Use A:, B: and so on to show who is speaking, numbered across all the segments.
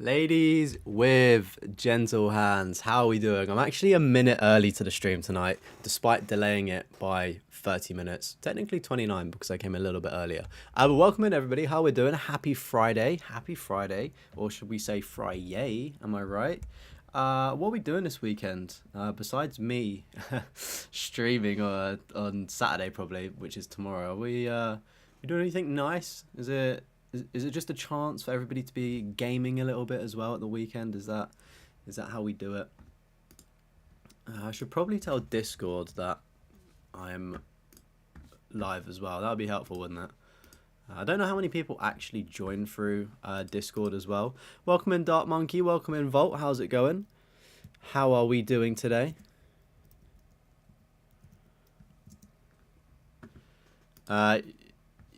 A: Ladies with gentle hands, how are we doing? I'm actually a minute early to the stream tonight, despite delaying it by 30 minutes. Technically 29 because I came a little bit earlier. But welcome in, everybody. How we doing? Happy Friday. Happy Friday. Or should we say Friday? Am I right? What are we doing this weekend? Besides me streaming on Saturday, probably, which is tomorrow. Are we doing anything nice? Is it just a chance for everybody to be gaming a little bit as well at the weekend? Is that how we do it? I should probably tell Discord that I'm live as well. That would be helpful, wouldn't it? I don't know how many people actually join through Discord as well. Welcome in, Dark Monkey. Welcome in, Volt. How's it going? How are we doing today?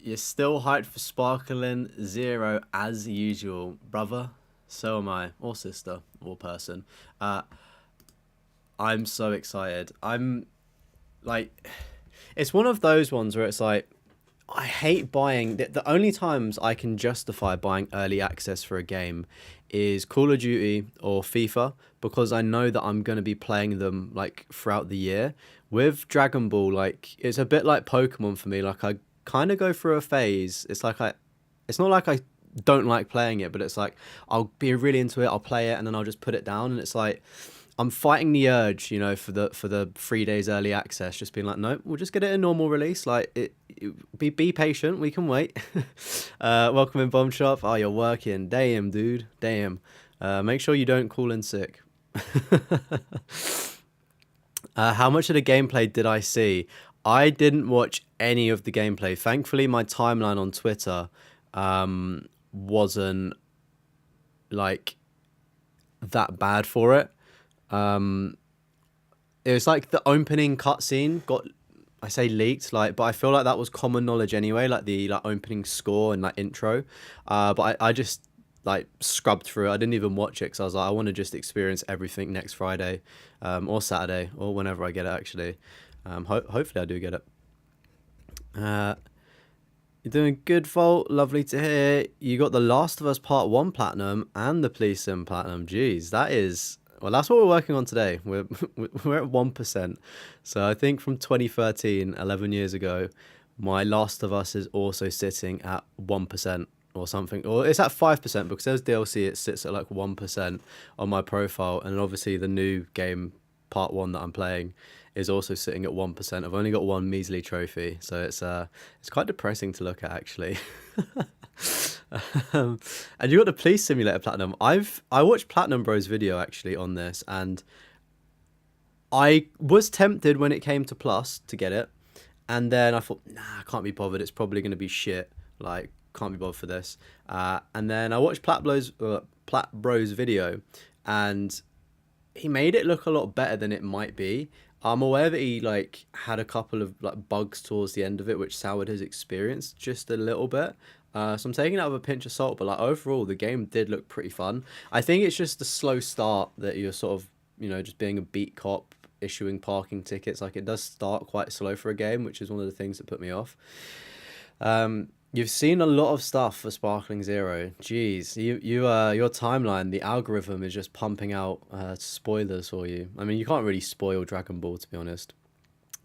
A: You're still hyped for Sparkling Zero as usual, brother. So am I, or sister, or person. I'm so excited. I'm like, it's one of those ones where it's like, I hate buying. The only times I can justify buying early access for a game is Call of Duty or FIFA because I know that I'm going to be playing them like throughout the year. With Dragon Ball, like it's a bit like Pokemon for me. Like I kind of go through a phase. It's not like I don't like playing it, but it's like I'll be really into it. I'll play it and then I'll just put it down, and it's like I'm fighting the urge, for the 3 days early access, just being like, no, we'll just get it a normal release. Like be patient, we can wait. Welcome in, Bomb Shop. Oh, you're working. Damn, dude. Damn. Make sure you don't call in sick. How much of the gameplay did I see? I didn't watch any of the gameplay. Thankfully, my timeline on Twitter wasn't like that bad for it. It was like the opening cutscene got, I say leaked, like, but I feel like that was common knowledge anyway, like the opening score and intro. But I just like scrubbed through it. I didn't even watch it because I was like, I want to just experience everything next Friday, or Saturday, or whenever I get it actually. Hopefully I do get it. You're doing good, Volt. Lovely to hear. You got The Last of Us Part 1 Platinum and the Police Sim Platinum. Jeez, that's what we're working on today. We're at 1%. So I think from 2013, 11 years ago, my Last of Us is also sitting at 1% or something. Or it's at 5% because there's DLC, it sits at like 1% on my profile. And obviously the new game, Part 1 that I'm playing, is also sitting at 1%. I've only got one measly trophy, so it's quite depressing to look at actually. And you got the Police Simulator Platinum. I watched Platinum Bro's video actually on this, and I was tempted when it came to Plus to get it, and then I thought, nah, I can't be bothered. It's probably going to be shit. Like, can't be bothered for this. And then I watched Plat Bro's video, and he made it look a lot better than it might be. I'm aware that he had a couple of bugs towards the end of it, which soured his experience just a little bit. So I'm taking it with a pinch of salt, but overall the game did look pretty fun. I think it's just the slow start that you're sort of just being a beat cop issuing parking tickets. Like it does start quite slow for a game, which is one of the things that put me off. You've seen a lot of stuff for Sparkling Zero. Jeez, your timeline, the algorithm is just pumping out spoilers for you. I mean, you can't really spoil Dragon Ball, to be honest.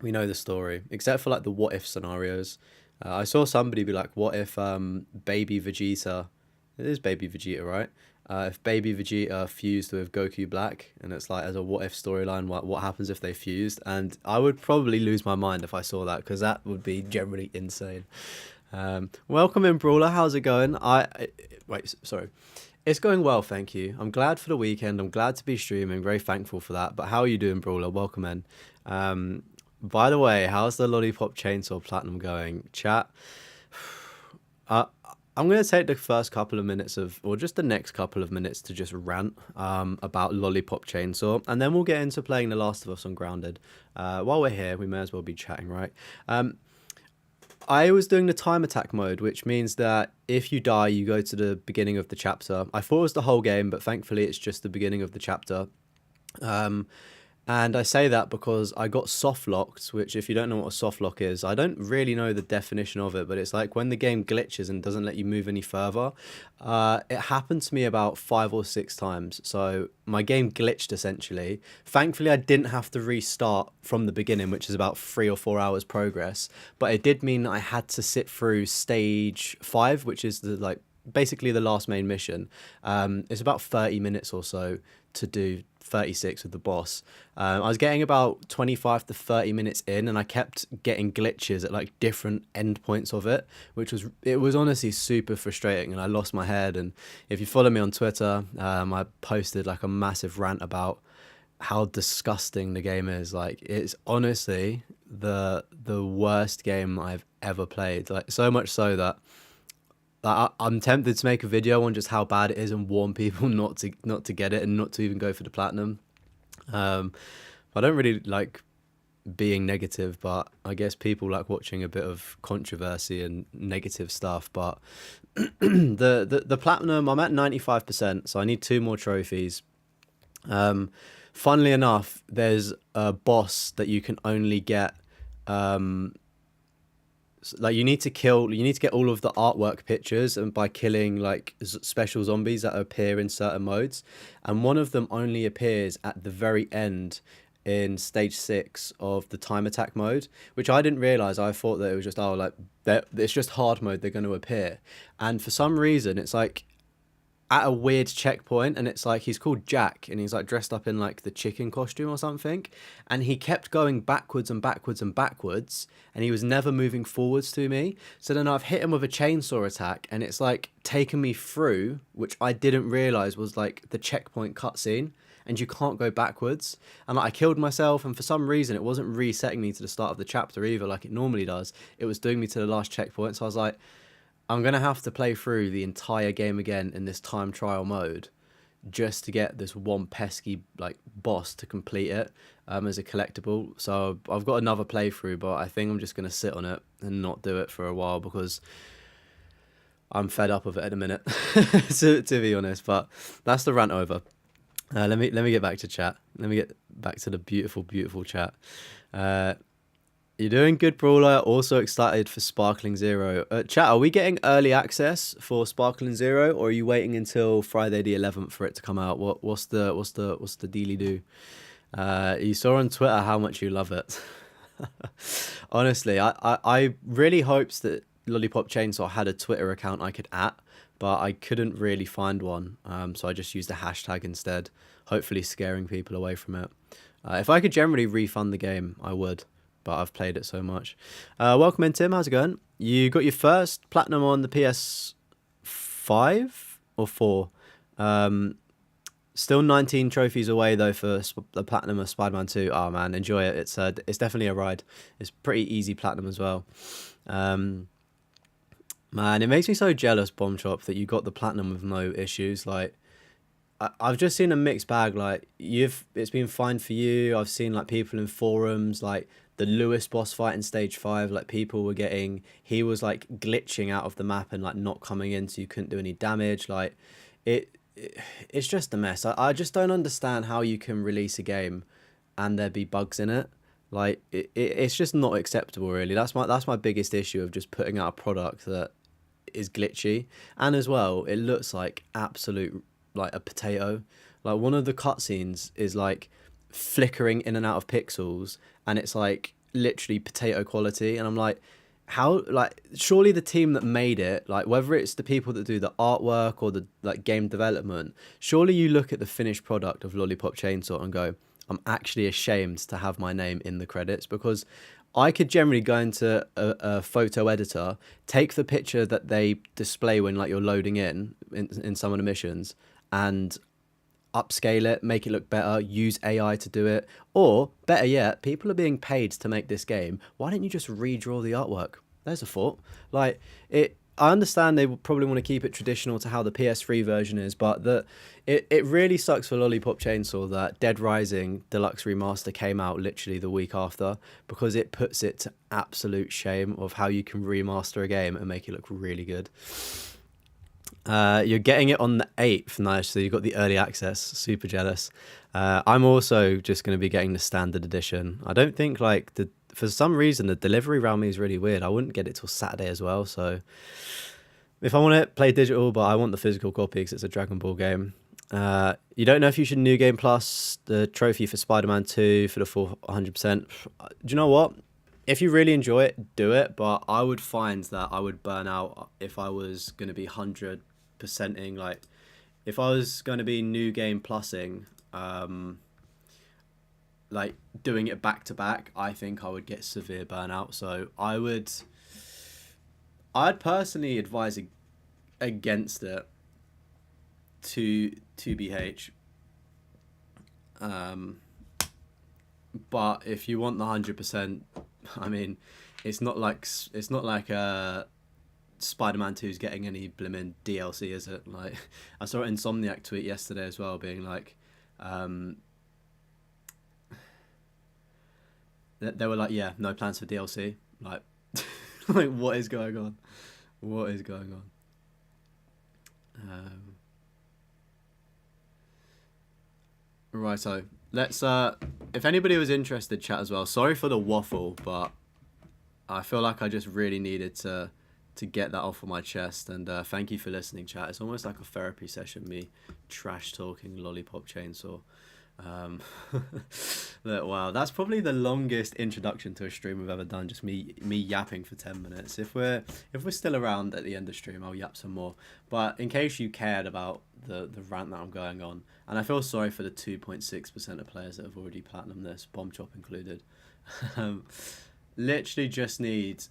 A: We know the story, except for the what if scenarios. I saw somebody be like, what if Baby Vegeta, it is Baby Vegeta, right? If Baby Vegeta fused with Goku Black, and it's as a what if storyline, what happens if they fused? And I would probably lose my mind if I saw that, because that would be generally insane. Welcome in, Brawler. How's it going? Wait, sorry. It's going well, thank you. I'm glad for the weekend. I'm glad to be streaming. Very thankful for that. But how are you doing, Brawler? Welcome in. By the way, how's the Lollipop Chainsaw Platinum going? Chat. I'm going to take the first couple of minutes or just the next couple of minutes to just rant about Lollipop Chainsaw, and then we'll get into playing The Last of Us on Grounded. While we're here, we may as well be chatting, right? I was doing the time attack mode, which means that if you die, you go to the beginning of the chapter. I thought it was the whole game, but thankfully it's just the beginning of the chapter. And I say that because I got soft locked, which, if you don't know what a soft lock is, I don't really know the definition of it, but it's like when the game glitches and doesn't let you move any further. It happened to me about 5 or 6 times. So my game glitched essentially. Thankfully, I didn't have to restart from the beginning, which is about 3 or 4 hours progress. But it did mean I had to sit through stage 5, which is the like basically the last main mission. It's about 30 minutes or so to do 36 with the boss. I was getting about 25 to 30 minutes in, and I kept getting glitches at like different endpoints of it, it was honestly super frustrating, and I lost my head. And if you follow me on Twitter, I posted like a massive rant about how disgusting the game is. Like, it's honestly the worst game I've ever played. Like, so much so that I'm tempted to make a video on just how bad it is and warn people not to get it and not to even go for the platinum. I don't really like being negative, but I guess people like watching a bit of controversy and negative stuff. But the platinum, I'm at 95%, so I need 2 more trophies. Funnily enough, there's a boss that you can only get. Like, you need to get all of the artwork pictures, and by killing like special zombies that appear in certain modes, and one of them only appears at the very end in stage 6 of the time attack mode, which I didn't realize. I thought that it was just, oh, like, it's just hard mode, they're going to appear. And for some reason it's like at a weird checkpoint, and it's like he's called Jack, and he's like dressed up in like the chicken costume or something, and he kept going backwards and backwards and backwards, and he was never moving forwards to me. So then I've hit him with a chainsaw attack, and it's like taken me through, which I didn't realize was like the checkpoint cutscene, and you can't go backwards. And like, I killed myself, and for some reason it wasn't resetting me to the start of the chapter either like it normally does. It was doing me to the last checkpoint. So I was like, I'm going to have to play through the entire game again in this time trial mode just to get this one pesky like boss to complete it as a collectible. So I've got another playthrough, but I think I'm just going to sit on it and not do it for a while because I'm fed up of it at the minute, to be honest. But that's the rant over. Let me get back to chat. Let me get back to the beautiful, beautiful chat. You're doing good, Brawler. Also excited for Sparkling Zero. Chat, are we getting early access for Sparkling Zero, or are you waiting until Friday the 11th for it to come out? What's the dealy do? You saw on Twitter how much you love it. Honestly, I really hoped that Lollipop Chainsaw had a Twitter account I could @, but I couldn't really find one. So I just used a hashtag instead, hopefully scaring people away from it. If I could generally refund the game, I would, but I've played it so much. Welcome in, Tim. How's it going? You got your first platinum on the PS5 or 4? Still 19 trophies away though for the platinum of Spider-Man 2. Oh man, enjoy it. It's definitely a ride. It's pretty easy platinum as well. Man, it makes me so jealous, Bomb Chop, that you got the platinum with no issues. Like, I've just seen a mixed bag. Like, it's been fine for you. I've seen like people in forums, like the Lewis boss fight in stage 5. Like, people were he was like glitching out of the map and like not coming in, so you couldn't do any damage. Like, it's just a mess. I just don't understand how you can release a game and there be bugs in it. Like, it's just not acceptable, really. That's my biggest issue of just putting out a product that is glitchy. And as well, it looks like absolute like a potato. Like, one of the cutscenes is like flickering in and out of pixels, and it's like literally potato quality. And I'm like, how, like, surely the team that made it, like, whether it's the people that do the artwork or the like game development, surely you look at the finished product of Lollipop Chainsaw and go, I'm actually ashamed to have my name in the credits, because I could generally go into a photo editor, take the picture that they display when like you're loading in some of the missions, and upscale it, make it look better, use AI to do it. Or better yet, people are being paid to make this game. Why don't you just redraw the artwork? There's a thought. Like, I understand they probably want to keep it traditional to how the PS3 version is, but it really sucks for Lollipop Chainsaw that Dead Rising Deluxe Remaster came out literally the week after, because it puts it to absolute shame of how you can remaster a game and make it look really good. You're getting it on the 8th. Nice. So you've got the early access. Super jealous. I'm also just going to be getting the standard edition. I don't think like for some reason the delivery around me is really weird. I wouldn't get it till Saturday as well. So if I want to play digital, but I want the physical copy because it's a Dragon Ball game. You don't know if you should New Game Plus the trophy for Spider-Man 2 for the full 100%. Do you know what? If you really enjoy it, do it. But I would find that I would burn out if I was going to be 100%ing. Like, if I was going to be New Game Plusing, like doing it back to back, I think I would get severe burnout. So I'd personally advise against it to BH. But if you want the 100%, I mean, it's not like Spider-Man 2 is getting any blimmin' DLC, is it? Like, I saw an Insomniac tweet yesterday as well, being like, they were like, yeah, no plans for DLC. Like, like what is going on? What is going on? Right, so let's if anybody was interested, chat as well. Sorry for the waffle, but I feel like I just really needed to get that off of my chest, and thank you for listening, chat. It's almost like a therapy session, me trash talking Lollipop Chainsaw. Look, wow, that's probably the longest introduction to a stream we've ever done, just me yapping for 10 minutes. If we're still around at the end of stream, I'll yap some more. But in case you cared about the rant that I'm going on, and I feel sorry for the 2.6% of players that have already platinum this, Bomb Chop included. Literally just need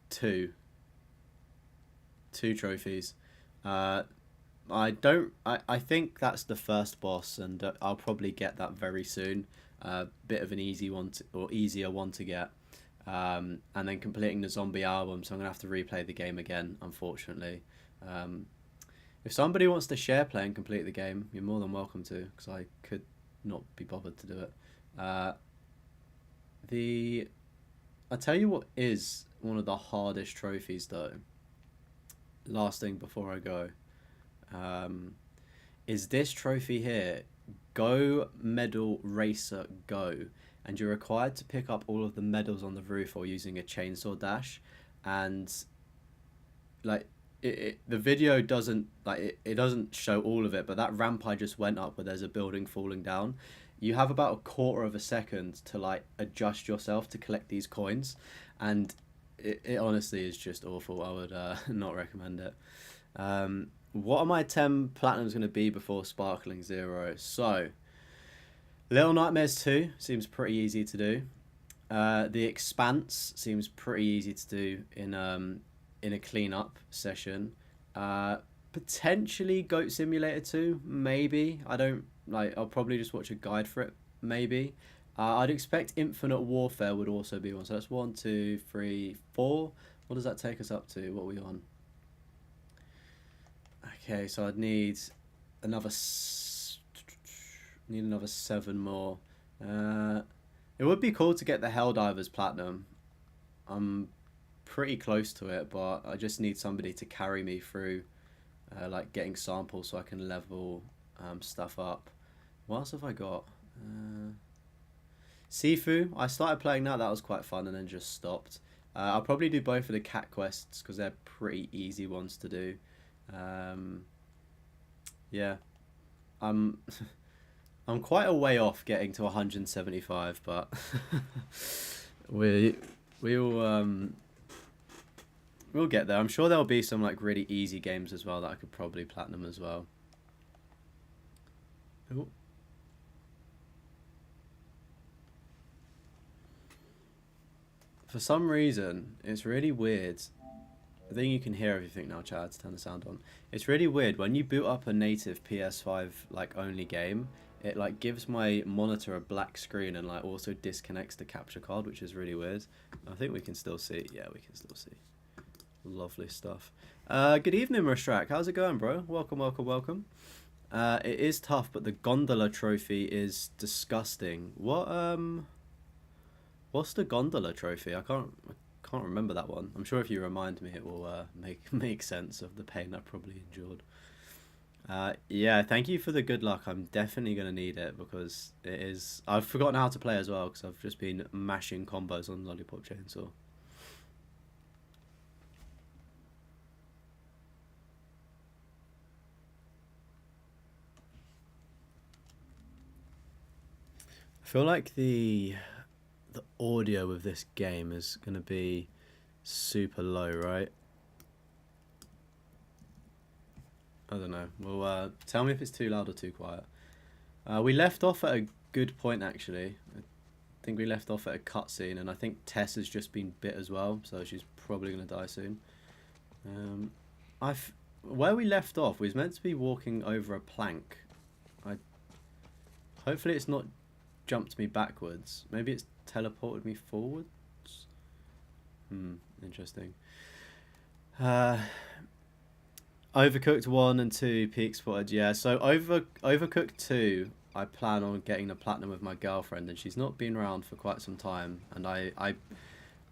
A: two trophies. I think that's the first boss, and I'll probably get that very soon. Bit of an easy one easier one to get, and then completing the zombie album. So I'm gonna have to replay the game again, unfortunately. If somebody wants to share play and complete the game, you're more than welcome to, because I could not be bothered to do it. I'll tell you what is one of the hardest trophies though. Last thing before I go. Is this trophy here, Go Medal Racer Go, and you're required to pick up all of the medals on the roof or using a chainsaw dash, and like the video doesn't it doesn't show all of it, but that ramp I just went up where there's a building falling down, you have about a quarter of a second to like adjust yourself to collect these coins, and it honestly is just awful. I would not recommend it. What are my 10 platinums going to be before Sparkling Zero? So, Little Nightmares 2 seems pretty easy to do. The Expanse seems pretty easy to do in a cleanup session. Potentially Goat Simulator 2, maybe. I'll probably just watch a guide for it, maybe. I'd expect Infinite Warfare would also be one. So that's 1, 2, 3, 4. What does that take us up to? What are we on? Okay, so I'd need another 7 more. It would be cool to get the Helldivers Platinum. I'm pretty close to it, but I just need somebody to carry me through, like getting samples so I can level stuff up. What else have I got? Sifu. I started playing that. That was quite fun, and then just stopped. I'll probably do both of the cat quests because they're pretty easy ones to do. Yeah, I'm quite a way off getting to 175, but we'll get there. I'm sure there'll be some like really easy games as well that I could probably platinum as well. Ooh. For some reason, it's really weird. I think you can hear everything now, Chad. Turn the sound on. It's really weird when you boot up a native PS5 like only game. It like gives my monitor a black screen and like also disconnects the capture card, which is really weird. I think we can still see. Yeah, we can still see. Lovely stuff. Good evening, Rastrak. How's it going, bro? Welcome, welcome, welcome. It is tough, but the gondola trophy is disgusting. What's the gondola trophy? I can't can't remember that one. I'm sure if you remind me, it will make sense of the pain I probably endured. Yeah, thank you for the good luck. I'm definitely going to need it because it is... I've forgotten how to play as well because I've just been mashing combos on Lollipop Chainsaw. I feel like the audio of this game is going to be super low, right? I don't know. Well, tell me if it's too loud or too quiet. We left off at a good point, actually. I think we left off at a cutscene, and I think Tess has just been bit as well, so she's probably going to die soon. Where we left off, we was meant to be walking over a plank. Hopefully it's not jumped me backwards. Maybe it's teleported me forwards? Interesting. Overcooked 1 and 2 peak spotted, yeah. So Overcooked 2, I plan on getting the platinum with my girlfriend, and she's not been around for quite some time, and I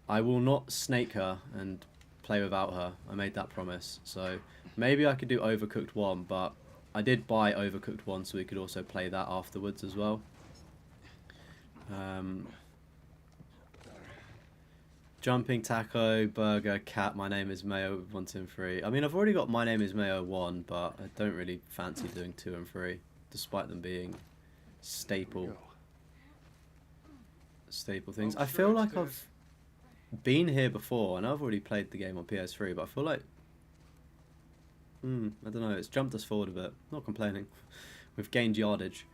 A: will not snake her and play without her. I made that promise. So maybe I could do Overcooked 1, but I did buy Overcooked 1 so we could also play that afterwards as well. Jumping Taco, Burger, Cat, My Name is Mayo 1, 2 and 3. I mean, I've already got My Name is Mayo 1, but I don't really fancy doing 2 and 3, despite them being staple things. I feel like I've been here before, and I've already played the game on PS3, but I feel like... I don't know, it's jumped us forward a bit. Not complaining. We've gained yardage.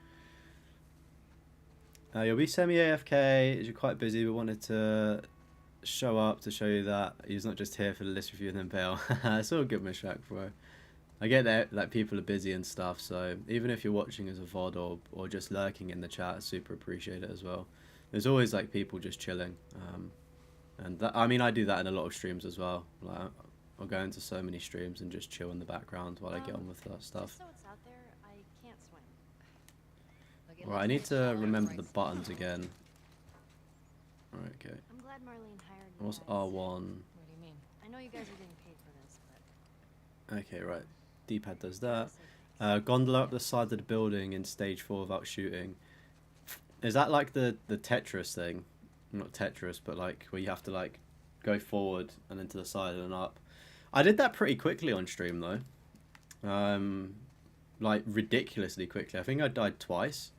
A: You'll be semi-AFK, as you're quite busy, but wanted to show up to show you that he's not just here for the list review and then bail. It's all good, Mishak, bro. I get that like people are busy and stuff, so even if you're watching as a VOD or just lurking in the chat, I super appreciate it as well. There's always like people just chilling, and that, I mean, I do that in a lot of streams as well. Like, I'll go into so many streams and just chill in the background while I get on with that stuff.
B: So it's out there, I can't swim.
A: Right, I need to remember the buttons again. Alright, okay.
B: I'm glad Marlene hired me.
A: What's R1?
B: What do you mean? I know you guys are getting paid for this, but...
A: Okay, right. D-pad does that. Gondola up the side of the building in stage 4 without shooting. Is that like the Tetris thing? Not Tetris, but like where you have to like go forward and then to the side and up. I did that pretty quickly on stream though. Like ridiculously quickly. I think I died twice.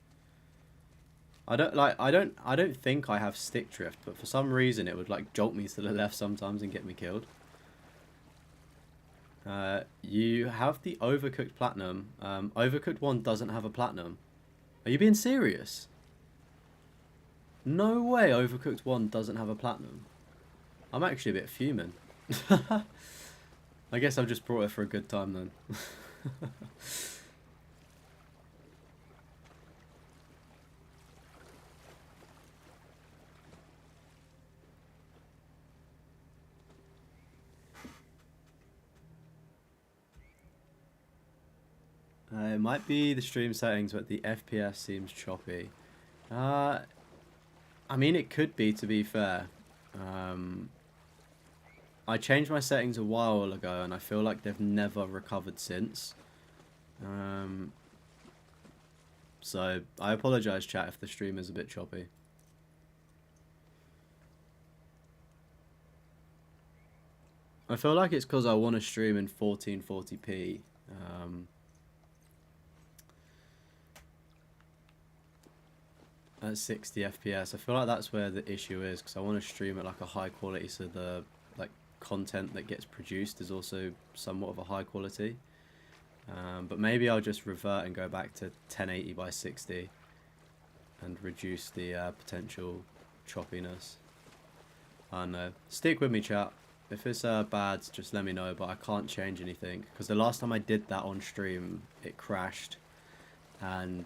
A: I don't think I have stick drift, but for some reason it would like jolt me to the left sometimes and get me killed. You have the Overcooked Platinum. Overcooked 1 doesn't have a Platinum. Are you being serious? No way Overcooked 1 doesn't have a Platinum. I'm actually a bit fuming. I guess I've just brought it for a good time then. It might be the stream settings, but the FPS seems choppy. I mean, it could be, to be fair. I changed my settings a while ago, and I feel like they've never recovered since. So, I apologise, chat, if the stream is a bit choppy. I feel like it's because I want to stream in 1440p. At 60 FPS. I feel like that's where the issue is, because I want to stream at like a high quality, so the like content that gets produced is also somewhat of a high quality. But maybe I'll just revert and go back to 1080 by 60 and reduce the potential choppiness. I don't know. Stick with me, chat. If it's bad, just let me know, but I can't change anything, because the last time I did that on stream, it crashed, and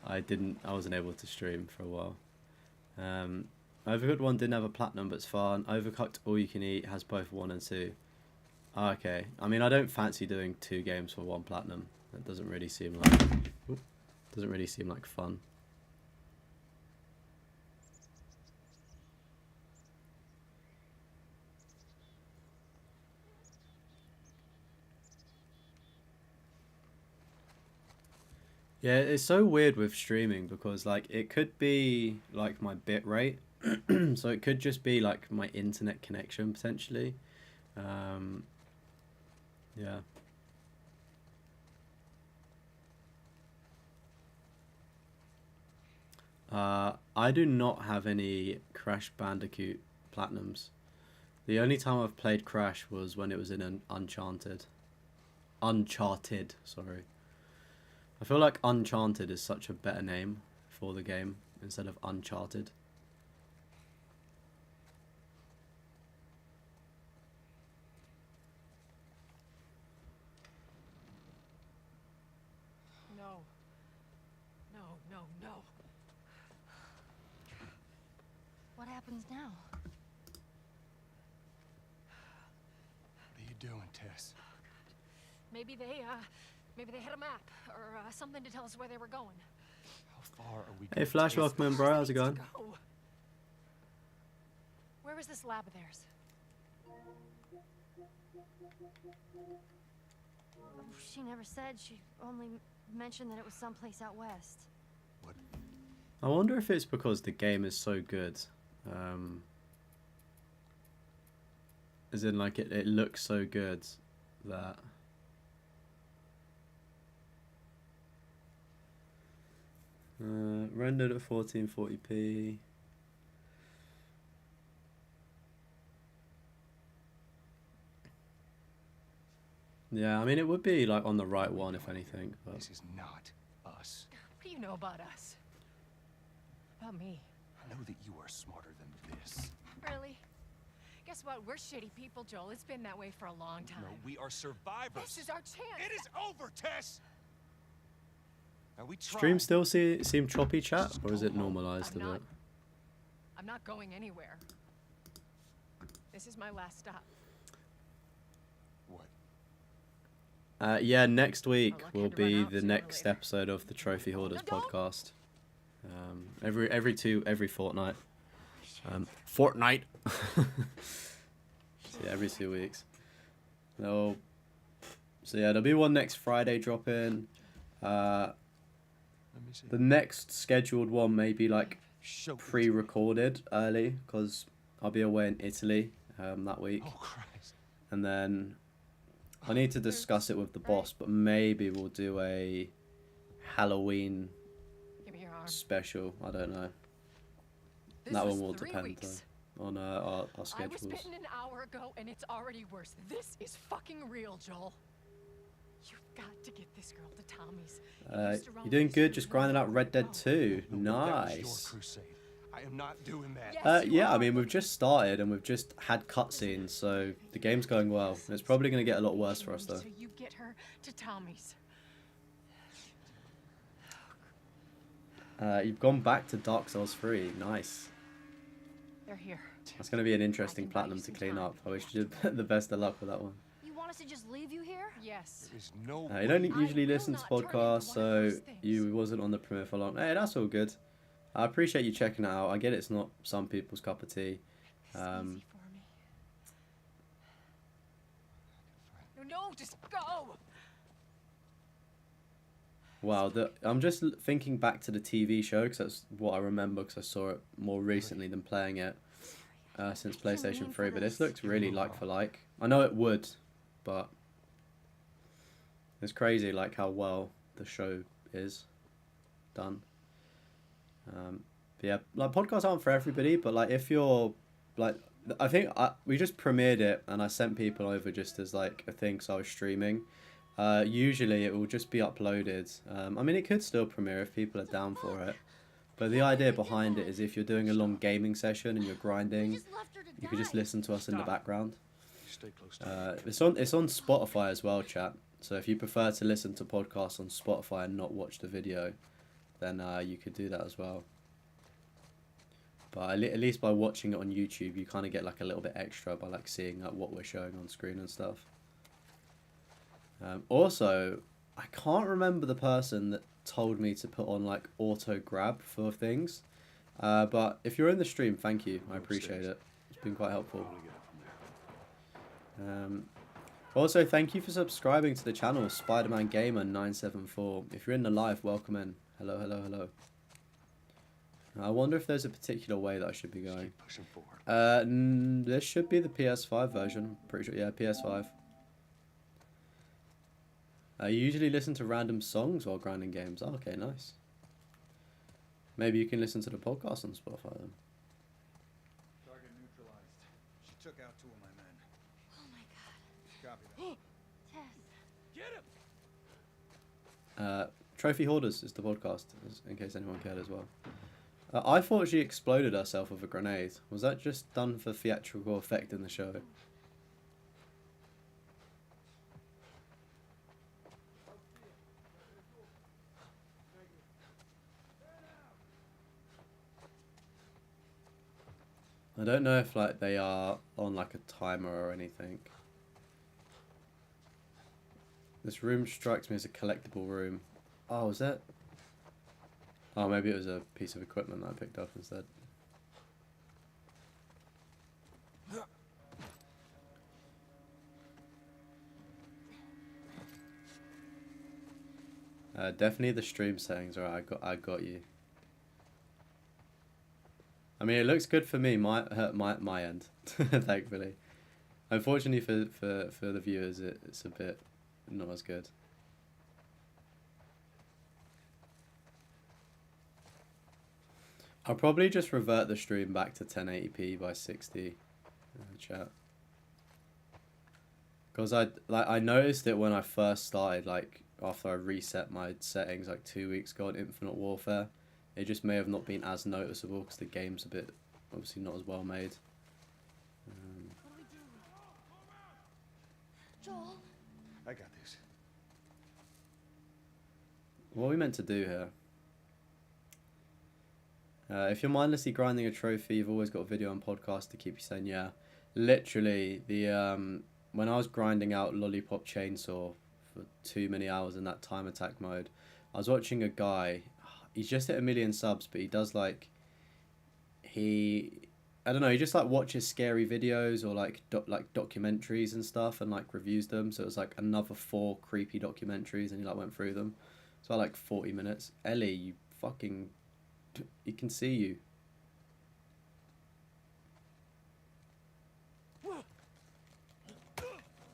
A: I wasn't able to stream for a while. Overcooked 1 didn't have a Platinum, but it's fun. Overcooked All You Can Eat has both 1 and 2. Okay. I mean, I don't fancy doing 2 games for 1 Platinum. That doesn't really seem like fun. Yeah, it's so weird with streaming because like it could be like my bit rate, so it could just be like my internet connection potentially. Um, yeah. I do not have any Crash Bandicoot Platinums. The only time I've played Crash was when it was in an Uncharted. Uncharted, sorry. I feel like Uncharted is such a better name for the game instead of Uncharted.
C: No. No, no, no.
B: What happens now?
D: What are you doing, Tess?
C: Maybe they had a map or something to tell us where they were going.
D: How far are we
A: Hey
D: gonna
A: Flash,
D: take
A: welcome in bro, how's it going?
C: Go. Where was this lab of theirs?
B: She never said. She only mentioned that it was someplace out west.
D: What?
A: I wonder if it's because the game is so good. As in like it looks so good that rendered at 1440p. Yeah, I mean it would be like on the right one if anything, but
D: This is not us.
C: What do you know about us? About me?
D: I know that you are smarter than this.
C: Really? Guess what? We're shitty people, Joel. It's been that way for a long time.
D: No, we are survivors.
C: This is our chance.
D: It is over, Tess. Now we tried.
A: stream still seem choppy chat, or is it normalized a
C: I'm
A: bit?
C: I'm not going anywhere. This is my last stop.
D: What?
A: Yeah, next week
C: Our luck
A: will
C: had to run
A: be
C: out
A: the
C: sooner or
A: next
C: later.
A: episode of the Trophy Hoarders
C: No, don't.
A: podcast. Every fortnight. Fortnight. So yeah, every 2 weeks. So yeah, there'll be one next Friday drop in.
D: Let me see.
A: The next scheduled one may be like
D: Show it to me.
A: pre-recorded early because I'll be away in Italy that week,
D: Oh Christ.
A: and then I need to discuss it with the boss. But maybe we'll do a Halloween
C: Give me your arm.
A: special. I don't know.
C: This
A: That
C: was
A: one will
C: 3
A: depend
C: weeks.
A: on our
C: I was
A: schedules.
C: bitten an hour ago, and it's already worse. This is fucking real, Joel. You've got to get this girl to Tommy's. It used to run
A: You're doing
C: with
A: good.
C: these
A: Just
C: two
A: grinding out
C: women.
A: Red Dead
C: Oh.
A: 2.
D: No, that was your
A: Nice.
D: crusade. I am not doing that.
C: Yes, you
A: Yeah, I
C: are.
A: mean we've just started and we've just had cutscenes, so the game's going well. And it's probably going to get a lot worse for us though.
C: So you get her to Tommy's.
A: You've gone back to Dark Souls 3. Nice.
C: They're here.
A: That's going to be an interesting
C: I can buy
A: platinum
C: you
A: to
C: some
A: clean
C: time.
A: up. I wish you did the best of luck with that one.
B: You want us to just leave you here?
C: Yes.
D: There is no
A: You don't
D: way.
A: usually
C: will
A: listen to
C: not turn into
A: podcasts,
C: one
A: so
C: of those things.
A: you wasn't on the premiere for long. Hey, that's all good. I appreciate you checking it out. I get it's not some people's cup of tea.
C: It's easy for me. No, just go.
A: Wow, I'm just thinking back to the TV show because that's what I remember because I saw it more recently than playing it since PlayStation 3. But this looks really like for like. I know it would, but it's crazy like how well the show is done. But yeah, like podcasts aren't for everybody, but like if you're like, I think we just premiered it and I sent people over just as like a thing because I was streaming. Usually it will just be uploaded. I mean, it could still premiere if people are down for it. But the idea behind it is if you're doing a long gaming session and you're grinding,
B: Just left her to
A: you could just
B: die.
A: listen to us in the background.
D: Stay close to me.
A: It's on Spotify as well, chat. So if you prefer to listen to podcasts on Spotify and not watch the video, then you could do that as well. But at least by watching it on YouTube, you kind of get like a little bit extra by like seeing like what we're showing on screen and stuff. Also, I can't remember the person that told me to put on like auto grab for things. But if you're in the stream, thank you. I appreciate it. It's been quite helpful.
D: I'm gonna get up from there.
A: Also, thank you for subscribing to the channel, Spider-Man Gamer 974. If you're in the live, welcome in. Hello, hello, hello. I wonder if there's a particular way that I should be going.
D: Keep pushing forward.
A: This should be the PS5 version. Pretty sure, yeah, PS5. I usually listen to random songs while grinding games. Oh, okay, nice. Maybe you can listen to the podcast on Spotify then.
D: Target neutralized. She took out 2 of my men.
B: Oh my god.
D: Copy that.
B: Tess.
C: Get him!
A: Trophy Hoarders is the podcast, in case anyone cared as well. I thought she exploded herself with a grenade. Was that just done for theatrical effect in the show? I don't know if like they are on like a timer or anything. This room strikes me as a collectible room. Oh, was that? Oh, maybe it was a piece of equipment that I picked up instead. Definitely the stream settings. Alright, I got you. I mean, it looks good for me. My end, thankfully. Unfortunately for the viewers, it's a bit not as good. I'll probably just revert the stream back to 1080p by 60 in the chat. Because I noticed it when I first started, like after I reset my settings like 2 weeks ago on Infinite Warfare. It just may have not been as noticeable because the game's a bit obviously not as well made.
B: Joel.
D: I got this.
A: What are we meant to do here? If you're mindlessly grinding a trophy, you've always got a video and podcast to keep you saying, yeah. Literally, the when I was grinding out Lollipop Chainsaw for too many hours in that time attack mode, I was watching a guy. He's just hit 1 million subs, but he does like I don't know. He just like watches scary videos or like documentaries and stuff and like reviews them. So it was like another 4 creepy documentaries, and he like went through them. So like 40 minutes. Ellie, you fucking. He can see you.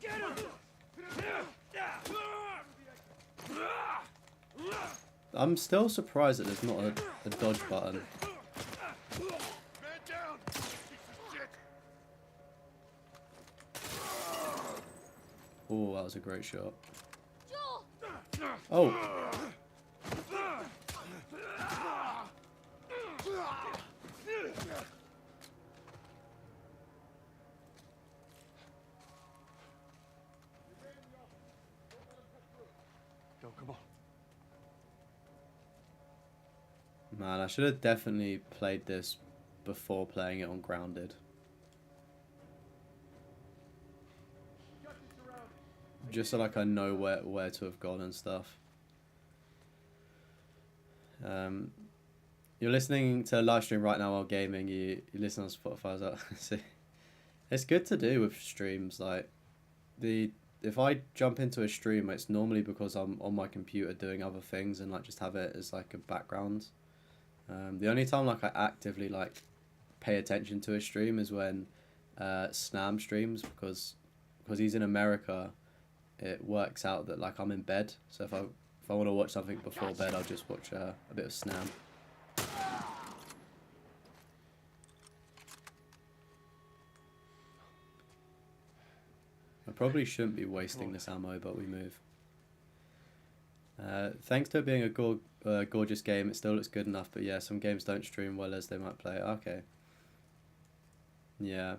C: Get him!
A: I'm still surprised that there's not a dodge button.
D: Man down! Piece of shit!
A: Oh, that was a great shot.
B: Joel!
A: Oh.
D: Go, come on.
A: Man, I should have definitely played this before playing it on Grounded. Just so like I know where to have gone and stuff. You're listening to a live stream right now while gaming. You listen on Spotify as well. See, it's good to do with streams. Like if I jump into a stream, it's normally because I'm on my computer doing other things and like just have it as like a background. The only time like I actively like pay attention to a stream is when Snam streams, because he's in America. It works out that like I'm in bed, so if I want to watch something before bed, I'll just watch a bit of Snam. I probably shouldn't be wasting this ammo, but we move. Thanks to it being a gorgeous game, it still looks good enough, but yeah, some games don't stream well as they might play. Okay. Yeah.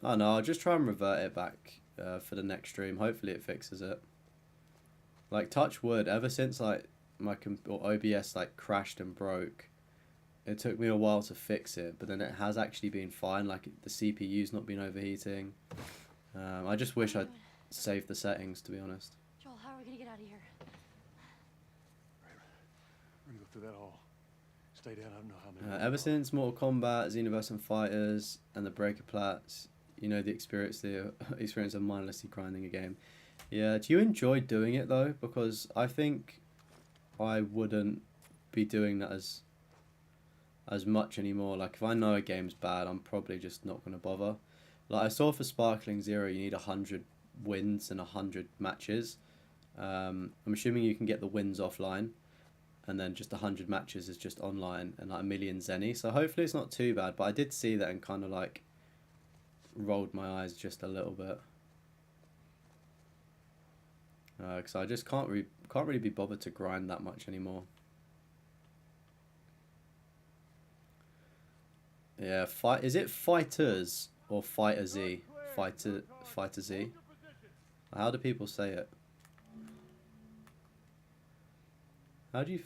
A: Oh no, I'll just try and revert it back for the next stream. Hopefully it fixes it. Like, touch wood, ever since like my OBS like crashed and broke, it took me a while to fix it, but then it has actually been fine. Like, the CPU's not been overheating. I just wish I'd saved the settings, to be honest.
B: Joel, how are we gonna get out of here?
D: We're gonna go through that hall. Stay down, I don't know how many.
A: Ever since Mortal Kombat, Xenoverse and Fighters, and the Breaker Plats, you know, the experience of mindlessly grinding a game. Yeah, do you enjoy doing it though? Because I think I wouldn't be doing that as much anymore. Like if I know a game's bad, I'm probably just not gonna bother. Like I saw for Sparkling Zero, you need 100 wins and 100 matches. I'm assuming you can get the wins offline, and then just 100 matches is just online, and like a million zenny. So hopefully it's not too bad. But I did see that and kind of like rolled my eyes just a little bit. Because I just can't really be bothered to grind that much anymore. Yeah, is it fighters or fighter Z? Fighter Z. How do people say it? How do you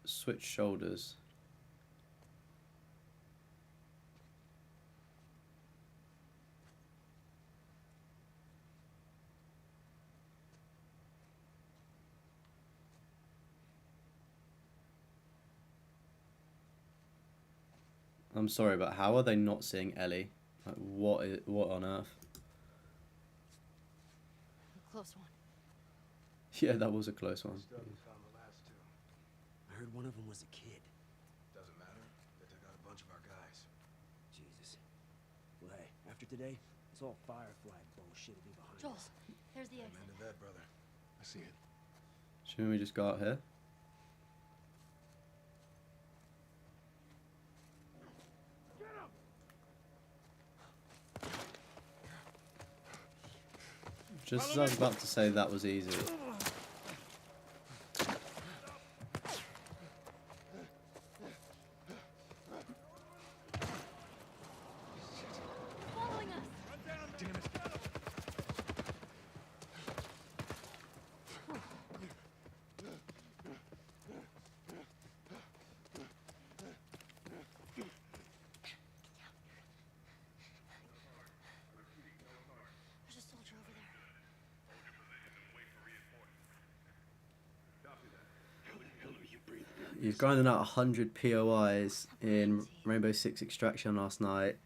A: switch shoulders? I'm sorry, but how are they not seeing Ellie? Like, what on earth?
B: Close one.
A: Yeah, that was a close one.
D: Still haven't found the last two.
E: I heard one of them was a kid.
D: Doesn't matter. They took out a bunch of our guys.
E: Jesus. Well, hey, after today, it's all Firefly bullshit to be behind
B: Joel,
E: us.
B: there's the
D: I'm
B: exit.
D: into that, brother. I see it.
A: Shouldn't we just go out here? Just as I was about to say that was easy.
B: Following us.
D: Damn it.
B: There's a soldier over there.
A: You've grinded out 100 POIs in Rainbow Six Extraction last night.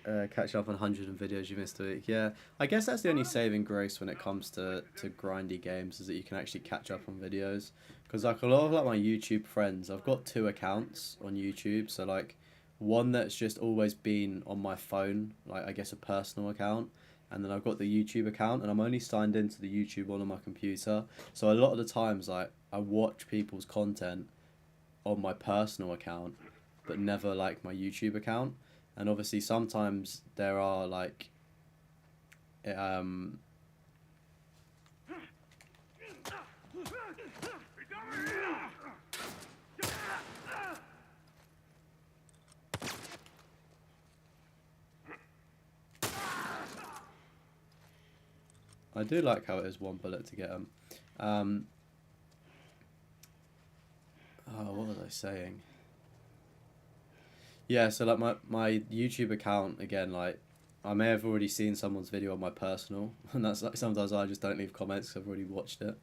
A: Catch up on 100 videos you missed a week. Yeah, I guess that's the only saving grace when it comes to grindy games, is that you can actually catch up on videos. Because like a lot of like my YouTube friends, I've got 2 accounts on YouTube. So like one that's just always been on my phone, like I guess a personal account. And then I've got the YouTube account, and I'm only signed into the YouTube one on my computer. So a lot of the times like I watch people's content on my personal account, but never like my YouTube account. And obviously sometimes there are like I do like how it is 1 bullet to get them. Oh, what was I saying? Yeah, so like my YouTube account, again, like I may have already seen someone's video on my personal, and that's like sometimes I just don't leave comments because I've already watched it.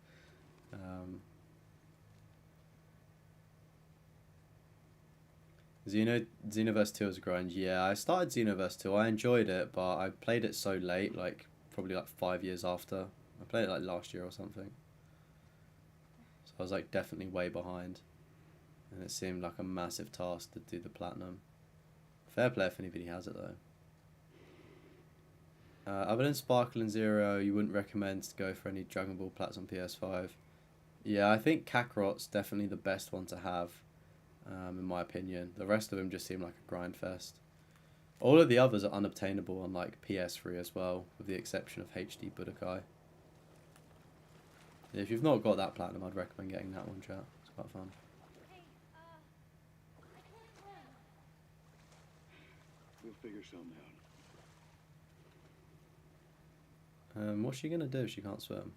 A: Xenoverse 2 was a grind. Yeah, I started Xenoverse 2. I enjoyed it, but I played it so late, like probably like 5 years after. I played it like last year or something. So I was like definitely way behind. And it seemed like a massive task to do the platinum. Fair play if anybody has it though. Other than Sparkle and Zero, you wouldn't recommend to go for any Dragon Ball Plats on PS5. Yeah, I think Kakarot's definitely the best one to have, in my opinion. The rest of them just seem like a grind fest. All of the others are unobtainable on like PS3 as well, with the exception of HD Budokai. Yeah, if you've not got that platinum, I'd recommend getting that one, chat. It's quite fun.
B: Hey, I can't swim.
F: We'll figure something out.
A: What's she gonna do if she can't swim?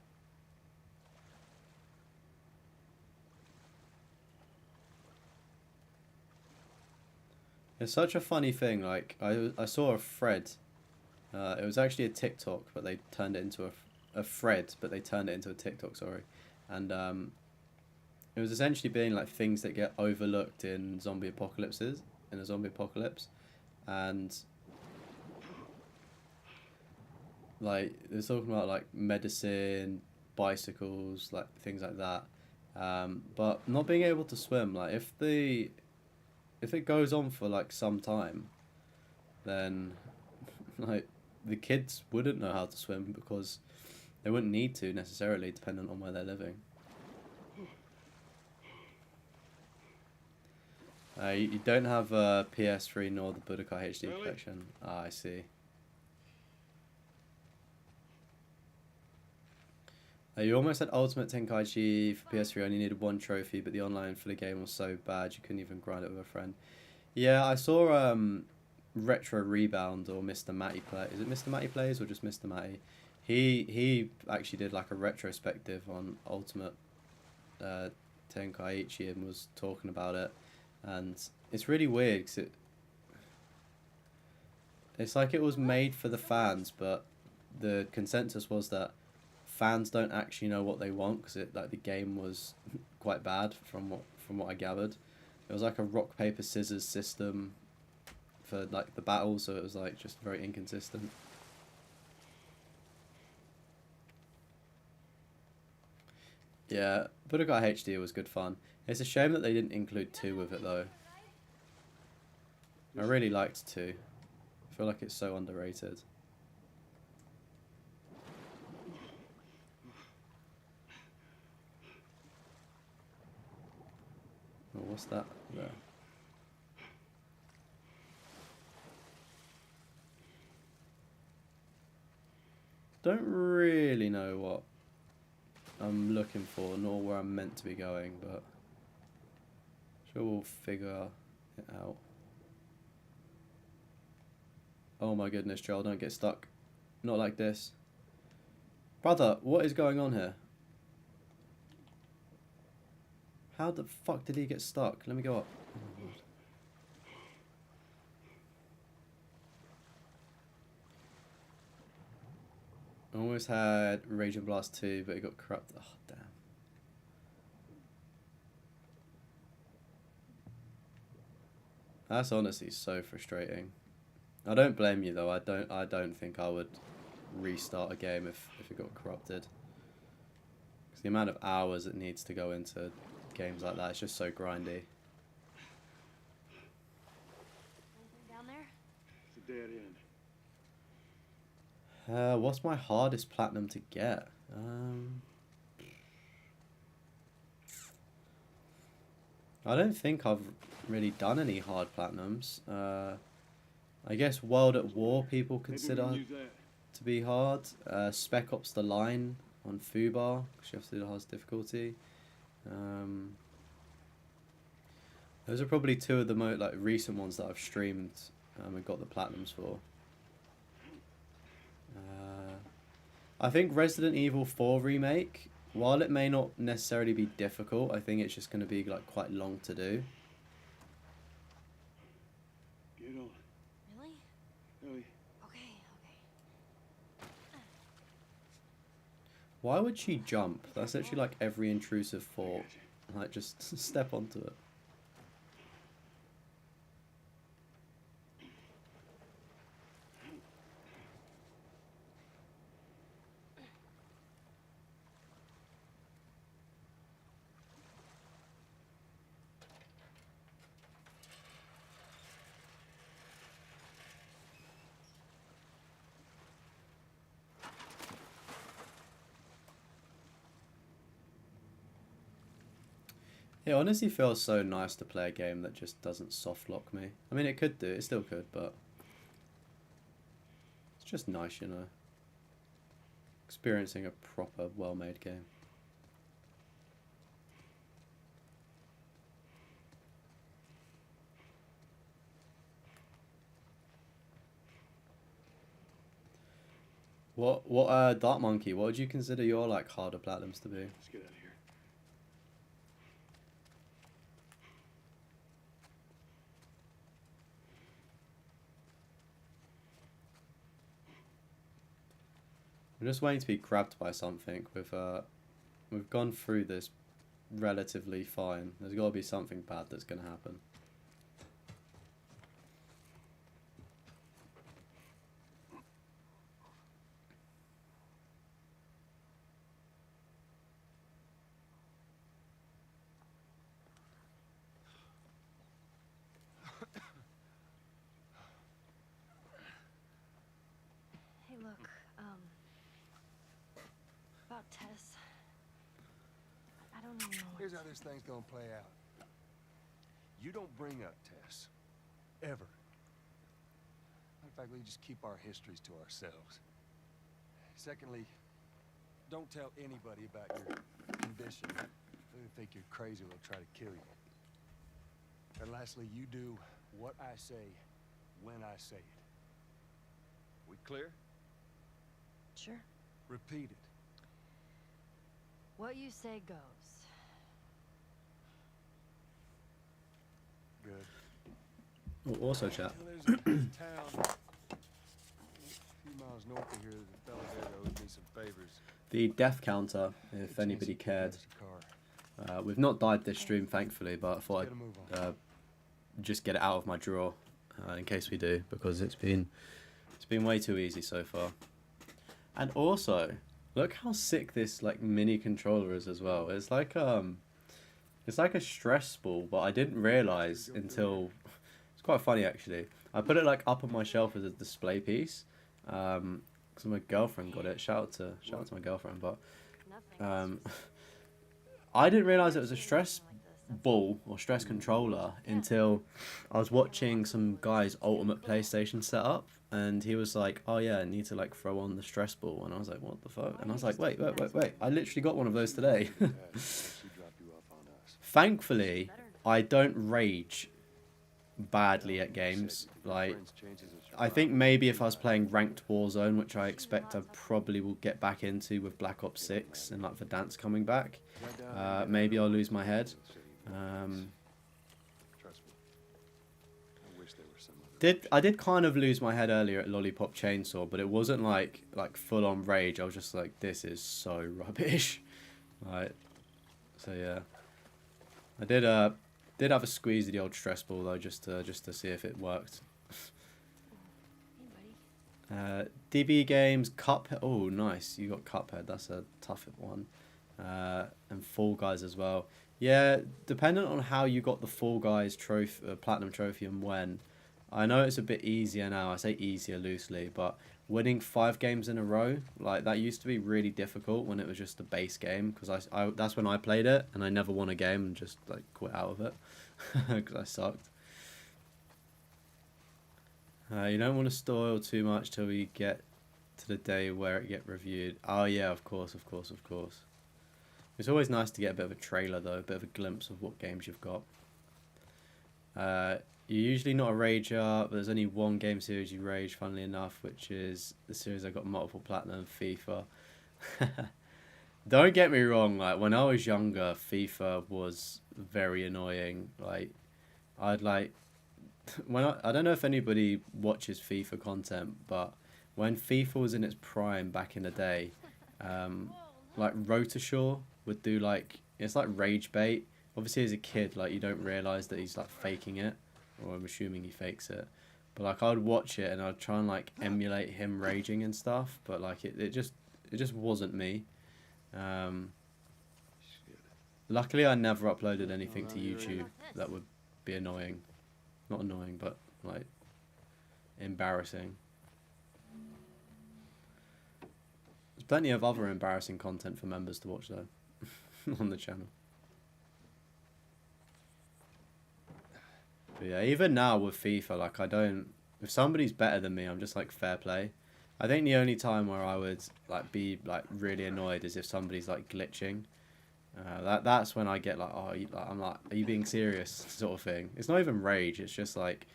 A: It's such a funny thing. Like I saw a thread. It was actually a TikTok, but they turned it into a thread, but they turned it into a TikTok. Sorry, and it was essentially being like things that get overlooked in zombie apocalypses, in a zombie apocalypse, and Like they're talking about like medicine, bicycles, like things like that. But not being able to swim, like if it goes on for like some time, then like the kids wouldn't know how to swim because they wouldn't need to necessarily, dependent on where they're living. You don't have a PS3 nor the Budokai HD
D: Really?
A: collection. Ah, I see. You almost had Ultimate Tenkaichi for PS3, only needed one trophy, but the online for the game was so bad you couldn't even grind it with a friend. Yeah, I saw Retro Rebound or Mr. Matty play. Is it Mr. Matty Plays or just Mr. Matty? He actually did like a retrospective on Ultimate Tenkaichi and was talking about it, and it's really weird because it's like it was made for the fans, but the consensus was that fans don't actually know what they want because like the game was quite bad from what I gathered. It was like a rock paper scissors system for like the battle, so it was like just very inconsistent. Yeah, Budokai HD was good fun. It's a shame that they didn't include 2 with it though. I really liked 2. I feel like it's so underrated. Oh, what's that there? Don't really know what I'm looking for, nor where I'm meant to be going, but sure we'll figure it out. Oh my goodness, Joel, don't get stuck. Not like this. Brother, what is going on here? How the fuck did he get stuck? Let me go up. Oh my god. I almost had Raging Blast 2, but it got corrupted. Oh, damn. That's honestly so frustrating. I don't blame you though. I don't think I would restart a game if it got corrupted. Because the amount of hours it needs to go into games like that, it's just so grindy.
B: Anything down there?
D: It's a dead end.
A: What's my hardest platinum to get? I don't think I've really done any hard platinums. I guess World at War people
D: Maybe we
A: consider
D: can use that.
A: to be hard. Spec Ops The Line on Fubar, because you have to do the hardest difficulty. Those are probably 2 of the most like recent ones that I've streamed and got the platinums for. I think Resident Evil 4 remake, while it may not necessarily be difficult, I think it's just going to be like quite long to do.
D: Get on.
B: Really?
D: Ellie,
B: Okay.
A: Why would she jump? That's literally like every intrusive thought. Like just step onto it. It honestly feels so nice to play a game that just doesn't soft lock me. I mean, it could do, it still could, but it's just nice, you know. Experiencing a proper, well-made game. Dark Monkey, what would you consider your, like, harder platinums to be?
D: let's get out of here.
A: I'm just waiting to be grabbed by something. We've gone through this relatively fine. There's got to be something bad that's going to happen.
D: Here's how this thing's gonna play out. You don't bring up Tess. Ever. In fact, we just keep our histories to ourselves. Secondly, don't tell anybody about your condition. They think you're crazy, they'll try to kill you. And lastly, you do what I say when I say it. We clear?
B: Sure.
D: Repeat it.
B: What you say goes.
D: Good.
A: Also, chat.
D: Well, there's a town a few miles north of here. There's a fella there that owes me some favors.
A: The death counter, if anybody cared. We've not died this stream, thankfully, but I thought I'd just get it out of my drawer in case we do, because it's been way too easy so far. And also, look how sick this like mini controller is as well. It's like a stress ball, but I didn't realize until it's quite funny actually. I put it like up on my shelf as a display piece, because my girlfriend got it. Shout out to my girlfriend, but I didn't realize it was a stress ball or stress controller until I was watching some guy's ultimate PlayStation setup, and he was like, "Oh yeah, I need to like throw on the stress ball," and I was like, "What the fuck?" And I was like, "Wait, I literally got one of those today." Thankfully, I don't rage badly at games. Like, I think maybe if I was playing ranked Warzone, which I expect I probably will get back into with Black Ops 6 and like Verdansk coming back, maybe I'll lose my head. I did kind of lose my head earlier at Lollipop Chainsaw, but it wasn't like full on rage. I was just like, this is so rubbish. Right. So yeah, I did have a squeeze of the old stress ball though, just to see if it worked. DB Games, Cuphead. Oh, nice. You got Cuphead. That's a tough one. And Fall Guys as well. Yeah, dependent on how you got the Fall Guys trophy, platinum trophy, and when. I know it's a bit easier now. I say easier loosely, but winning 5 games in a row, like that used to be really difficult when it was just a base game, because I that's when I played it and I never won a game and just like quit out of it because I sucked. You don't want to spoil too much till we get to the day where it get reviewed. Oh yeah, of course. It's always nice to get a bit of a trailer though, a bit of a glimpse of what games you've got. You're usually not a rager, but there's only one game series you rage, funnily enough, which is the series I got multiple platinum, FIFA. Don't get me wrong, like when I was younger, FIFA was very annoying. Like I'd like when I don't know if anybody watches FIFA content, but when FIFA was in its prime back in the day, like Rotashaw would do like, it's like rage bait. Obviously as a kid, like you don't realise that he's like faking it, or I'm assuming he fakes it. But like I'd watch it and I'd try and like emulate him raging and stuff, but like it just wasn't me. Luckily I never uploaded anything to YouTube that would be annoying. Not annoying, but like embarrassing. There's plenty of other embarrassing content for members to watch though on the channel. But yeah, even now with FIFA, like if somebody's better than me, I'm just like fair play. I think the only time where I would like be like really annoyed is if somebody's like glitching. That's when I get like, oh, I'm like, are you being serious, sort of thing. It's not even rage. It's just like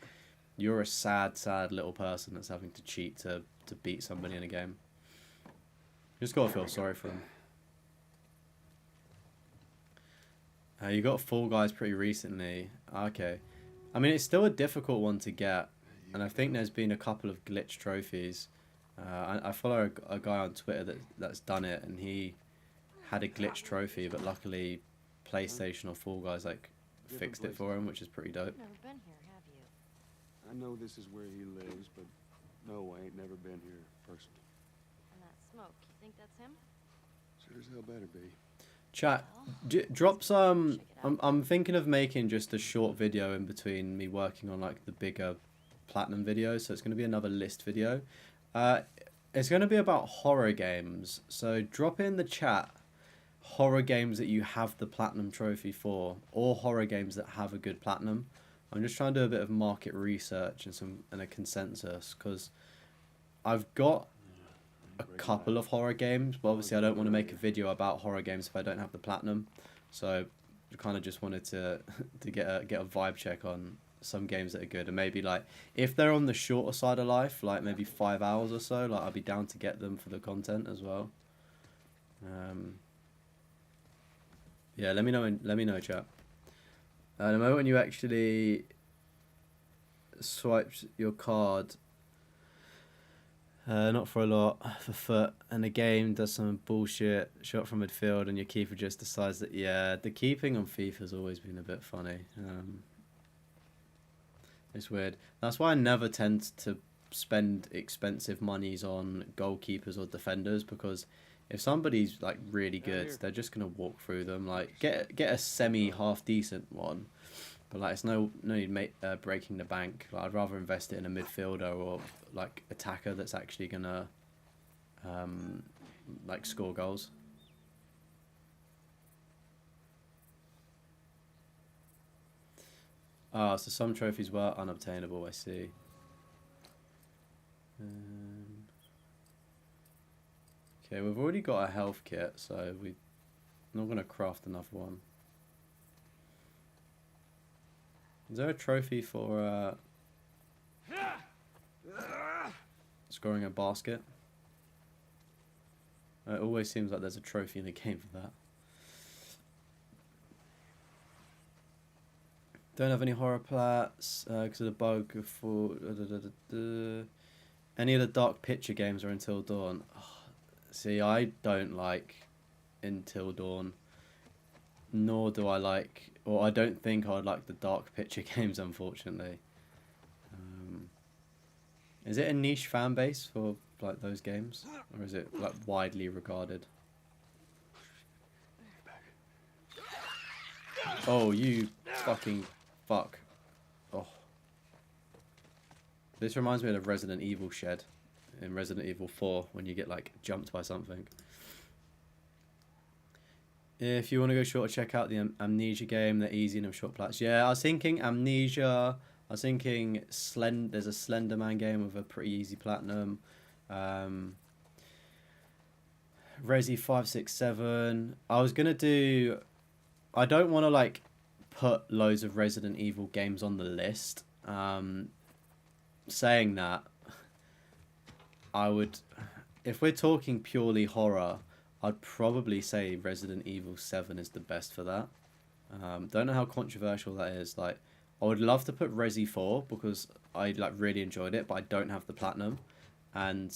A: you're a sad little person that's having to cheat to beat somebody in a game. You just gotta feel sorry for them. You got Fall Guys pretty recently. Okay. I mean, it's still a difficult one to get, and I think there's been a couple of glitch trophies. I follow a guy on Twitter that's done it, and he had a glitch trophy, but luckily PlayStation or Fall Guys like fixed it for him, which is pretty dope.
B: You've never been here, have you?
D: I know this is where he lives, but no, I ain't never been here personally.
B: And that smoke, you think that's him?
D: Sure as hell better be.
A: Chat, drop some. I'm thinking of making just a short video in between me working on like the bigger platinum videos, so it's going to be another list video. It's going to be about horror games, so drop in the chat horror games that you have the platinum trophy for, or horror games that have a good platinum. I'm just trying to do a bit of market research and a consensus, because I've got a couple of horror games, but obviously I don't want to make a video about horror games if I don't have the platinum. So I kind of just wanted to to get a vibe check on some games that are good, and maybe like if they're on the shorter side of life, like maybe 5 hours or so, like I'll be down to get them for the content as well. Yeah, let me know, chat. The moment when you actually swiped your card, not for a lot, for foot, and the game does some bullshit shot from midfield, and your keeper just decides that, yeah, the keeping on FIFA's always been a bit funny. It's weird. That's why I never tend to spend expensive monies on goalkeepers or defenders, because if somebody's like really good, they're just gonna walk through them. Like get a semi half decent one, but like it's no need breaking the bank. Like, I'd rather invest it in a midfielder or like attacker that's actually gonna like score goals. Ah, so some trophies were unobtainable. I see. Okay, we've already got a health kit, so we're not going to craft another one. Is there a trophy for scoring a basket? It always seems like there's a trophy in the game for that. Don't have any horror plats because of the bug for... Any of the Dark Picture games are Until Dawn. Oh, see, I don't like Until Dawn, nor do I like, or I don't think I'd like the Dark Picture games, unfortunately. Is it a niche fan base for like those games, or is it like widely regarded? Oh, you fucking fuck. Oh. This reminds me of the Resident Evil shed in Resident Evil 4 when you get like jumped by something. If you want to go short, check out the Amnesia game. They're easy and have short plats. Yeah, I was thinking Amnesia. I was thinking there's a Slenderman game with a pretty easy platinum. Resi 567. I was gonna do. I don't want to like put loads of Resident Evil games on the list. Saying that, I would, if we're talking purely horror, I'd probably say Resident Evil 7 is the best for that. Don't know how controversial that is. Like, I would love to put Resi 4 because I like really enjoyed it, but I don't have the platinum. And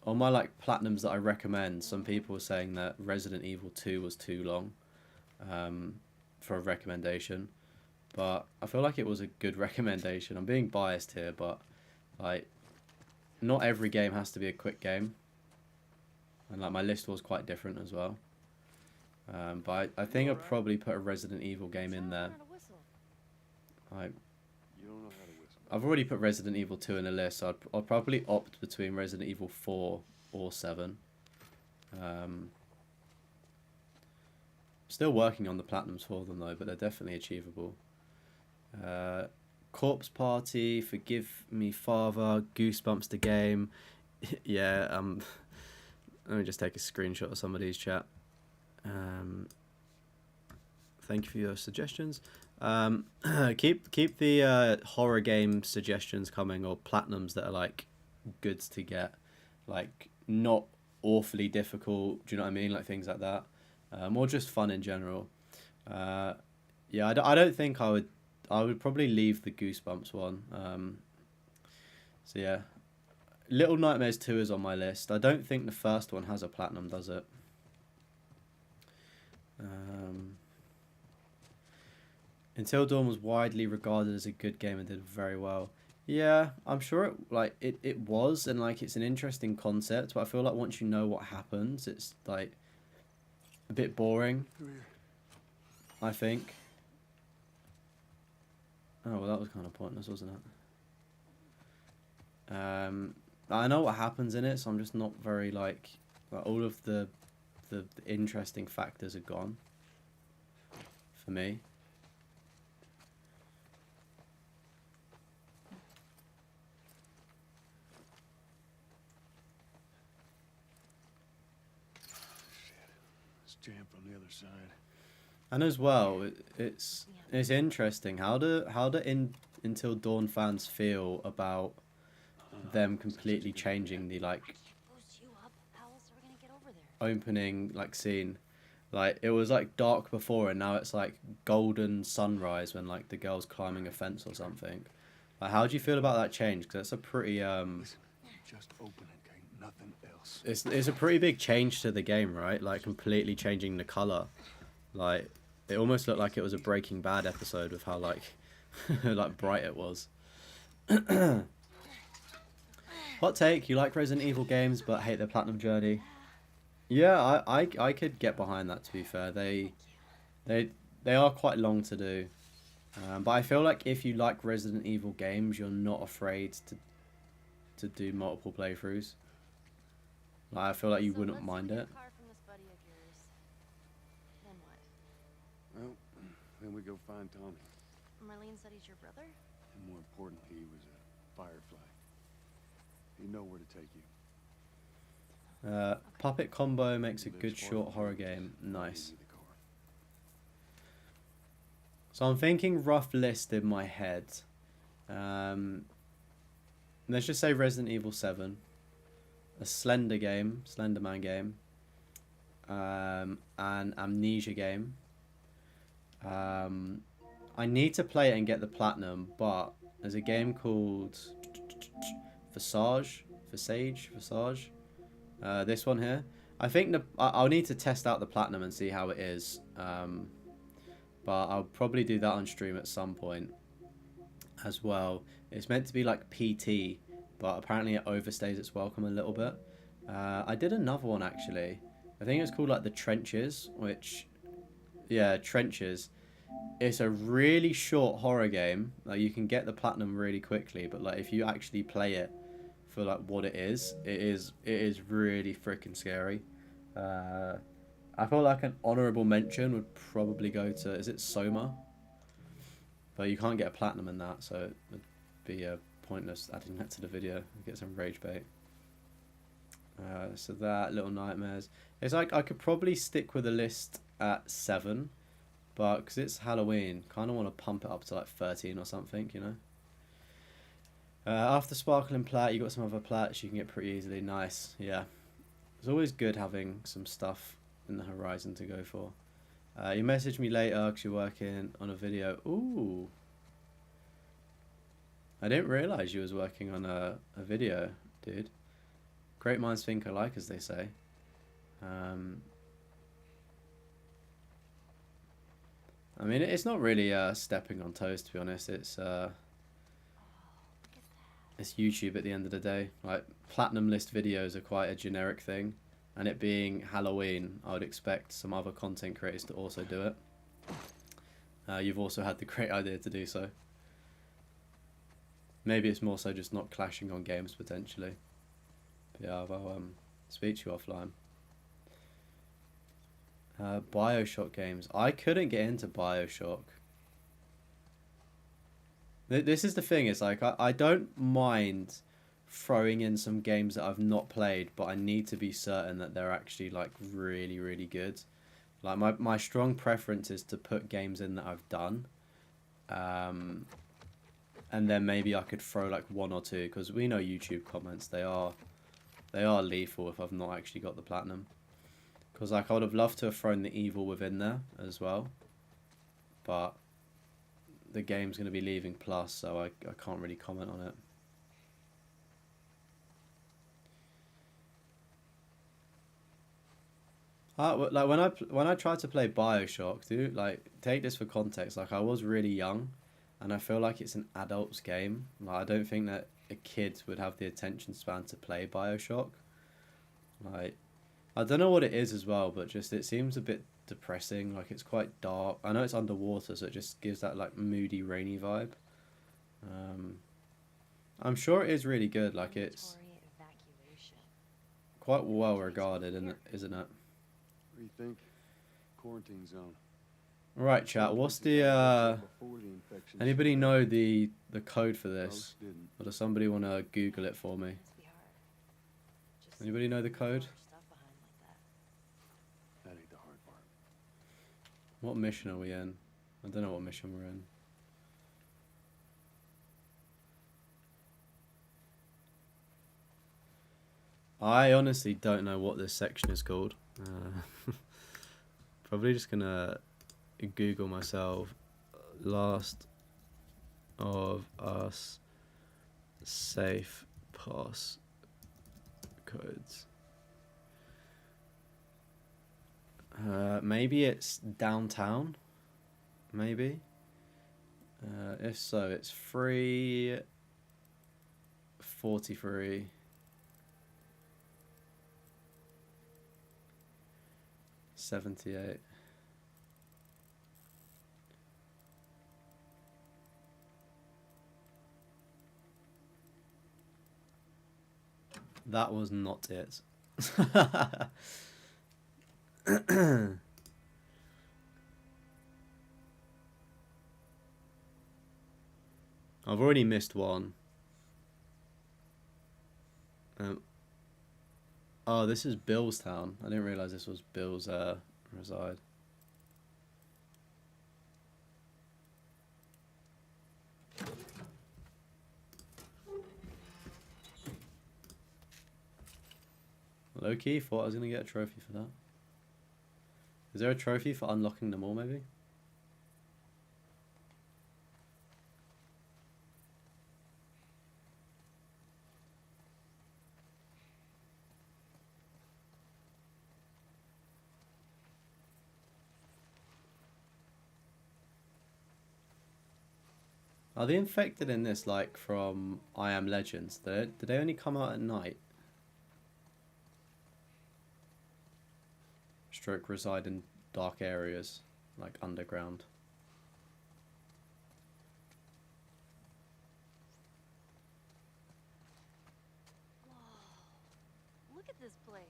A: on my like platinums that I recommend, some people were saying that Resident Evil 2 was too long for a recommendation. But I feel like it was a good recommendation. I'm being biased here, but like, not every game has to be a quick game. And like my list was quite different as well. But I think I'd probably put a Resident Evil game in there. I've already put Resident Evil 2 in the list, so I'll probably opt between Resident Evil 4 or 7. Still working on the platinums for them though, but they're definitely achievable. Corpse Party, Forgive Me Father, Goosebumps the game. Yeah, let me just take a screenshot of somebody's chat. Thank you for your suggestions. Keep the horror game suggestions coming, or platinums that are like goods to get, like not awfully difficult. Do you know what I mean? Like things like that, or just fun in general. Yeah, I don't think I would probably leave the Goosebumps one. So yeah, Little Nightmares 2 is on my list. I don't think the first one has a platinum, does it? Until Dawn was widely regarded as a good game and did very well. Yeah, I'm sure it was, and like it's an interesting concept, but I feel like once you know what happens, it's like a bit boring, I think. Oh, well, that was kind of pointless, wasn't it? I know what happens in it, so I'm just not very like all of the the interesting factors are gone for me.
D: It's jammed from the other side.
A: And as well, it's interesting. How do Until Dawn fans feel about them completely changing the like
B: Boost you up. How else are we gonna get over there?
A: opening like scene? Like it was like dark before, and now it's like golden sunrise when like the girl's climbing a fence or something. Like, how do you feel about that change? Because it's a pretty
D: Just open it, okay? Nothing else.
A: it's a pretty big change to the game, right? Like completely changing the color. Like it almost looked like it was a Breaking Bad episode with how like like bright it was. Hot take: you like Resident Evil games but hate the platinum journey. Yeah, I could get behind that. To be fair, they are quite long to do, but I feel like if you like Resident Evil games, you're not afraid to do multiple playthroughs. Like, I feel like you
B: So
A: wouldn't
B: let's
A: mind
B: get a
A: it.
B: car from this buddy of yours. Then what?
D: Well, then we go find Tommy.
B: Marlene said he's your brother?
D: And more importantly, he was a firefly. He'd know where to take you.
A: Puppet combo makes a
D: He lives
A: good
D: far
A: short
D: from
A: horror
D: you,
A: game.
D: so I'll
A: Nice.
D: give you the car.
A: So I'm thinking rough list in my head. Let's just say Resident Evil 7, a Slenderman game, an Amnesia game. I need to play it and get the platinum, but there's a game called Visage. This one here. I think I'll need to test out the platinum and see how it is. But I'll probably do that on stream at some point as well. It's meant to be like PT, but apparently it overstays its welcome a little bit. I did another one actually. I think it was called like The Trenches, Trenches. It's a really short horror game. Like you can get the platinum really quickly, but like if you actually play it for like what it is really freaking scary. I feel like an honorable mention would probably go to, is it Soma? But you can't get a platinum in that, so it would be pointless adding that to the video. Get some rage bait. So that, Little Nightmares. It's like I could probably stick with a list at 7, but because it's Halloween, kind of want to pump it up to like 13 or something, you know? After Sparkling Plat, you got some other plats you can get pretty easily. Nice, yeah. It's always good having some stuff in the horizon to go for. You message me later because you're working on a video. Ooh. I didn't realise you was working on a video, dude. Great minds think alike, as they say. I mean, it's not really stepping on toes, to be honest. It's YouTube at the end of the day. Like, platinum list videos are quite a generic thing. And it being Halloween, I would expect some other content creators to also do it. You've also had the great idea to do so. Maybe it's more so just not clashing on games, potentially. But yeah, I'll speak to you offline. Bioshock games. I couldn't get into Bioshock. This is the thing, it's like, I don't mind throwing in some games that I've not played, but I need to be certain that they're actually like really, really good. Like my strong preference is to put games in that I've done. And then maybe I could throw like 1 or 2, because we know YouTube comments, they are lethal if I've not actually got the platinum. Because like I would have loved to have thrown the Evil Within there as well, but the game's going to be leaving Plus, so I can't really comment on it. Like when I tried to play Bioshock, dude, like take this for context. Like I was really young, and I feel like it's an adult's game. Like I don't think that a kid would have the attention span to play Bioshock. Like I don't know what it is as well, but just it seems a bit depressing. Like it's quite dark. I know it's underwater, so it just gives that like moody, rainy vibe. I'm sure it is really good. Like it's
B: Mandatory evacuation.
A: quite well regarded, isn't it?
D: do you think? Quarantine zone.
A: Right, chat. What's the
D: Before the infection
A: anybody
D: spread.
A: know the code for this?
D: Most didn't.
A: Or does somebody want to Google it for me?
B: Must be hard. Just
A: Anybody know the
B: leaving all
A: code?
B: your stuff behind like that.
D: That ain't the hard part.
A: What mission are we in? I don't know what mission we're in. I honestly don't know what this section is called. Probably just gonna Google myself. Last of Us safe pass codes. Maybe it's downtown. Maybe. If so, it's 343. 78. That was not it. I've already missed one. Oh, this is Bill's town. I didn't realize this was Bill's reside. Low-key, thought I was gonna get a trophy for that. Is there a trophy for unlocking them all, maybe? Are the infected in this like from I Am Legends? Do they only come out at night? Stroke reside in dark areas, like underground.
B: Whoa. Look at this place.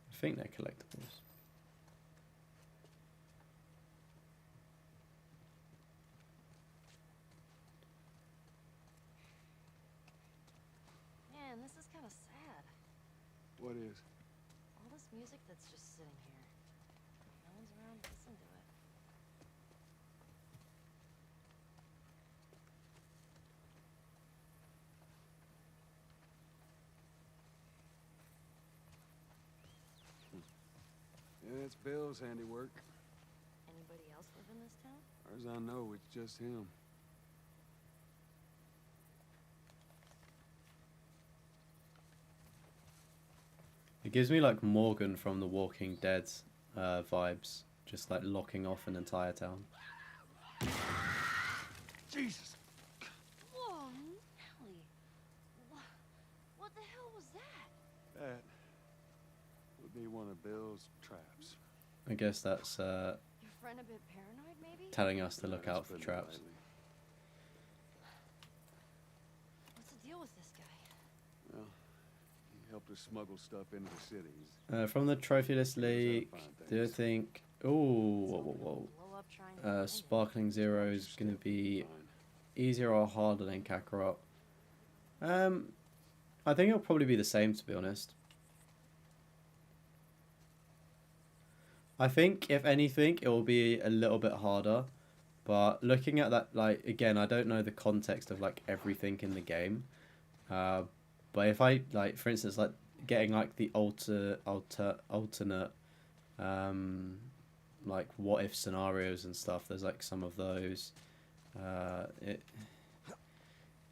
A: I think they're collectibles.
B: Man, this is kind of sad.
D: What is?
B: All this music that's just sitting here. No one's around to listen to it.
D: Yeah, it's Bill's handiwork.
B: Anybody else live in this town?
D: As far as I know, it's just him.
A: It gives me like Morgan from The Walking Dead vibes, just like locking off an entire town.
D: Jesus!
B: Whoa, Nelly. What the hell was that?
D: That would be one of Bill's traps.
A: I guess that's
B: Your friend a bit paranoid, maybe?
A: telling us to look
D: That's
A: out for
D: putting it
A: traps.
D: lightly.
B: What's the deal with this guy?
D: Well, he helped us smuggle stuff into the cities.
A: From the trophy list leak,
D: Fine
A: do you
D: things.
A: think? Oh, whoa.
B: Blow up trying to find it.
A: Sparkling Zero is gonna be
D: Fine.
A: easier or harder than Kakarot? I think it'll probably be the same, to be honest. I think, if anything, it will be a little bit harder. But looking at that, like, again, I don't know the context of, like, everything in the game. But if I, like, for instance, like, getting, like, the alternate, like, what-if scenarios and stuff, there's, like, some of those.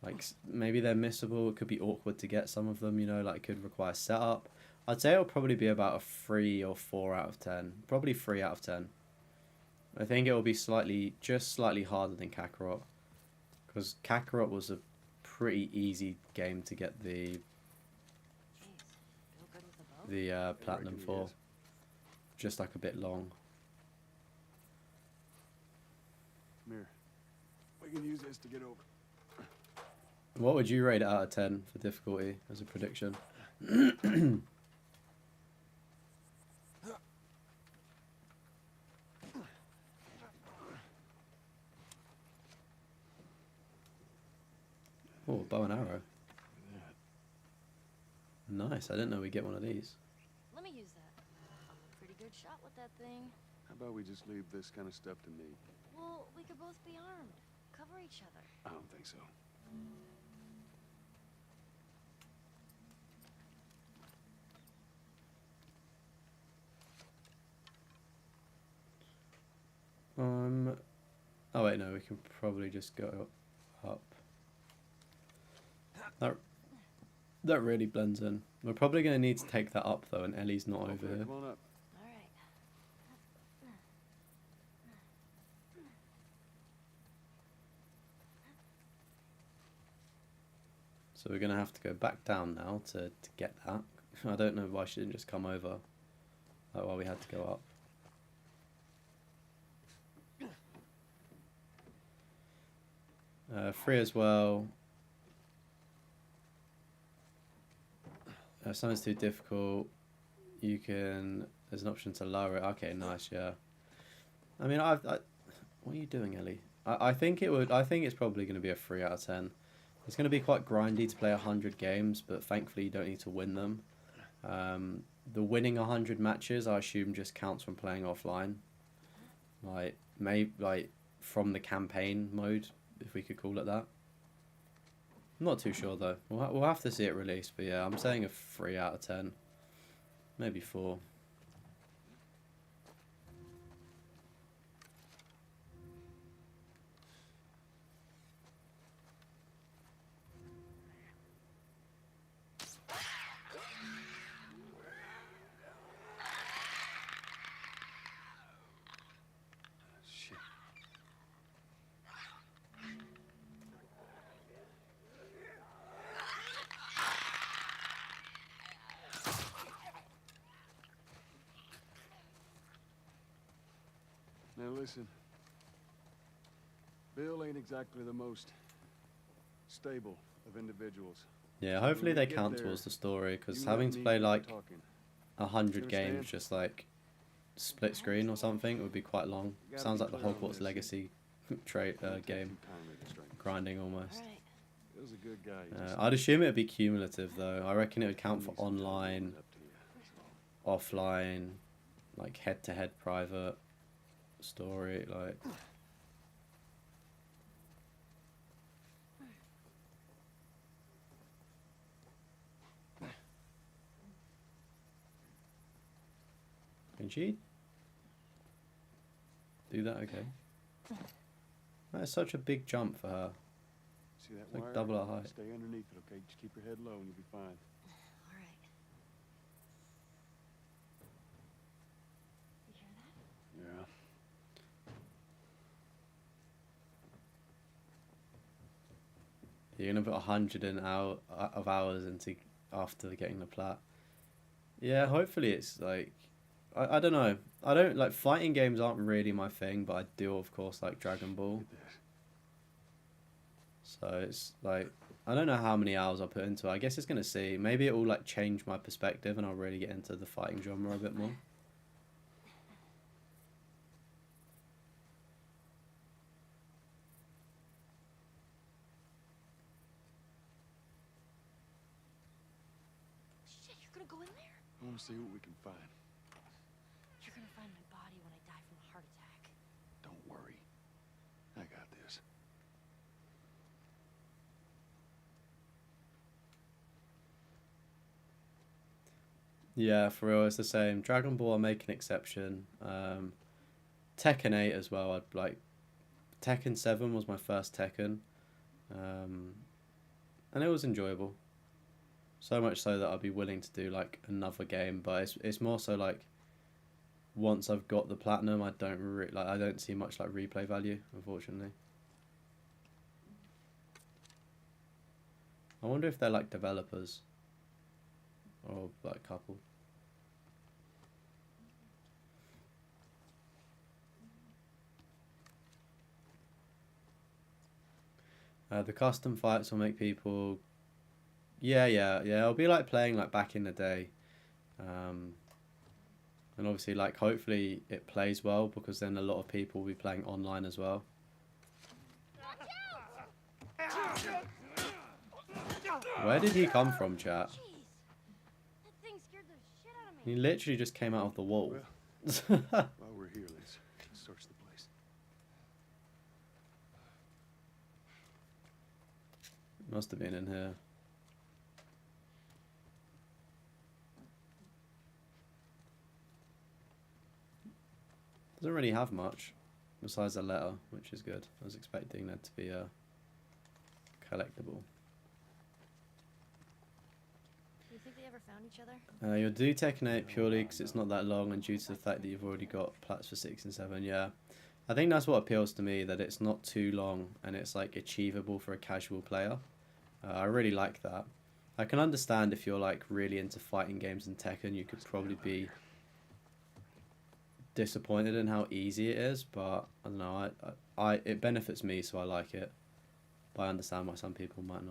A: Like, maybe they're missable. It could be awkward to get some of them, you know, like, it could require setup. I'd say it'll probably be about a 3 or 4 out of 10. Probably 3 out of 10. I think it will be just slightly harder than Kakarot. Because Kakarot was a pretty easy game to get the
B: Jeez, feel good with the bow?
A: platinum
D: reckon he
A: for.
D: is.
A: just like a bit long.
D: Come here. We can use this to get over.
A: What would you rate it out of 10 for difficulty as a prediction? Oh, bow and arrow. Nice, I didn't know we'd get one of these.
B: Let me use that. I'm a pretty good shot with that thing.
D: How about we just leave this kind of stuff to me?
B: Well, we could both be armed. Cover each other.
D: I don't think so.
A: Oh wait, no, we can probably just go up. That really blends in. We're probably going to need to take that up though, and Ellie's not over here.
D: Come on up.
B: All right.
A: So we're going to have to go back down now to get that. I don't know why she didn't just come over. Like why we had to go up. Free as well. If something's too difficult, you can. There's an option to lower it. Okay, nice, yeah. I mean, what are you doing, Ellie? I think it would. I think it's probably going to be a 3 out of 10. It's going to be quite grindy to play 100 games, but thankfully you don't need to win them. The winning 100 matches, I assume, just counts from playing offline. Like from the campaign mode, if we could call it that. I'm not too sure though. We'll have to see it released, but yeah, I'm saying a 3 out of 10, maybe 4.
D: Shit. Now listen. Bill ain't exactly the most stable of individuals.
A: Yeah, hopefully
D: When we
A: they
D: get
A: count
D: there,
A: towards the story, because
D: you
A: having
D: let
A: to
D: me
A: play
D: do the
A: like
D: talking.
A: 100
D: You
A: games
D: understand?
A: just like split screen or something would be quite long.
D: You gotta
A: Sounds
D: be
A: like the
D: clear on
A: Hogwarts
D: this.
A: Legacy game, grinding almost.
B: All right.
D: Bill's a good guy. He just
A: I'd assume it would be cumulative though. I reckon it would count for
D: needs to tell
A: online,
D: what's up to you, that's all.
A: offline, like head-to-head private story, like. Can she do that? Okay. That's such a big jump for her.
D: See that
A: It's like
D: wire?
A: double her height.
D: Stay underneath it, okay? Just keep your head low and you'll be fine.
B: All right. You hear that?
D: Yeah.
A: You're gonna put 100 of hours into after getting the plat. Yeah, hopefully it's like, I don't know. I don't like fighting games aren't really my thing, but I do of course like Dragon Ball.
D: Look at this.
A: So it's like I don't know how many hours I'll put into it. I guess it's gonna see. Maybe it will like change my perspective and I'll really get into the fighting genre a bit more.
B: Shit, you're gonna go in there?
D: I want to see what we can find.
B: You're gonna find my body when I die from a heart attack.
D: Don't worry. I got this.
A: Yeah, for real, it's the same. Dragon Ball, I make an exception. Tekken 8 as well. I'd like Tekken 7 was my first Tekken, and it was enjoyable. So much so that I'd be willing to do like another game, but it's more so like once I've got the platinum, I don't see much like replay value, unfortunately. I wonder if they're like developers or like couple. The custom fights will make people... Yeah. It'll be like playing like back in the day. And obviously, like, hopefully it plays well, because then a lot of people will be playing online as well. Where did he come from, chat?
B: Jeez. That thing scared the shit out of
A: He
B: me.
A: literally just came out of the wall.
D: While we're here, let's search the place.
A: Must have been in here. Doesn't really have much besides a letter, which is good. I was expecting that to be a collectible.
B: Do you think they ever found each other?
A: You'll do Tekken 8 purely because it's not that long, and due to the fact that you've already got plats for 6 and 7. Yeah, I think that's what appeals to me, that it's not too long and it's like achievable for a casual player. I really like that. I can understand if you're like really into fighting games and Tekken, you could probably be disappointed in how easy it is, but I don't know, I it benefits me, so I like it, but I understand why some people might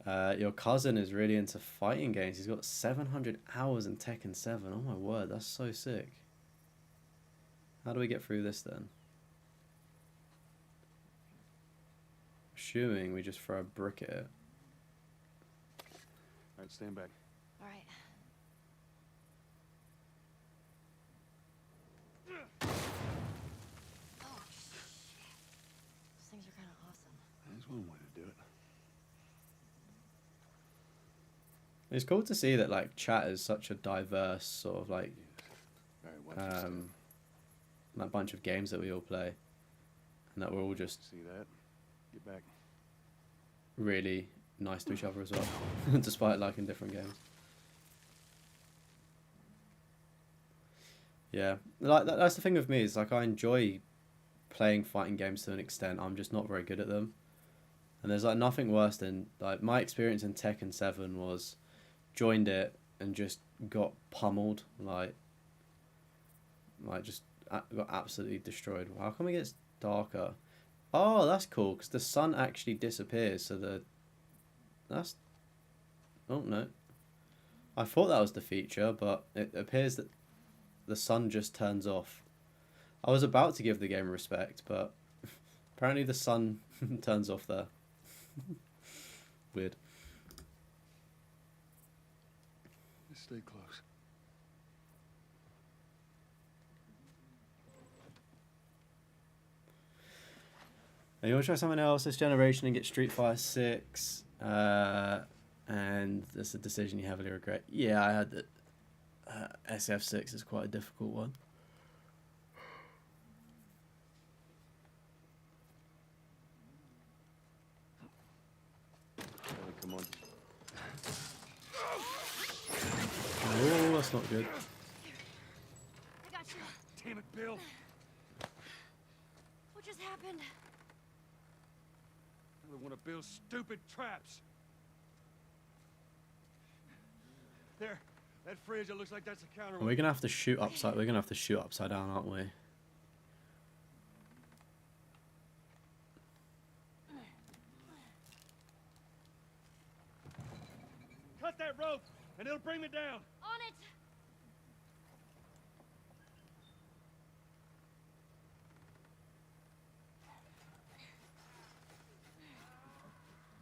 A: not. Your cousin is really into fighting games. He's got 700 hours in Tekken 7. Oh my word, that's so sick. How do we get through this then? Assuming we just throw a brick at it.
D: Alright, stand back.
B: All right. Oh, shit. Those things are kind of awesome.
D: That's one way to do it.
A: It's cool to see that like chat is such a diverse sort of like
D: Alright, watch yourself.
A: that bunch of games that we all play, and that we're all just
D: See that? Get back.
A: really nice to each other as well, despite liking different games. Yeah, like that's the thing with me, is like I enjoy playing fighting games to an extent. I'm just not very good at them, and there's like nothing worse than like my experience in Tekken 7 was joined it and just got pummeled, like just got absolutely destroyed. How come it gets darker? Oh, that's cool, because the sun actually disappears, so that's... Oh, no. I thought that was the feature, but it appears that the sun just turns off. I was about to give the game respect, but apparently the sun turns off there. Weird.
D: Just stay close.
A: And you want to try something else this generation and get Street Fighter 6, and that's a decision you heavily regret. Yeah, I had that. SF6 is quite a difficult one.
D: Ellie, come on.
A: Oh, that's not good.
B: I got you.
D: Damn it, Bill.
B: What just happened?
D: Another one of Bill's stupid traps. There. That fridge, it looks like that's a counter.
A: We're gonna have to shoot upside. We're gonna have to shoot upside down, aren't we?
D: Cut that rope, and it'll bring me down.
B: On it.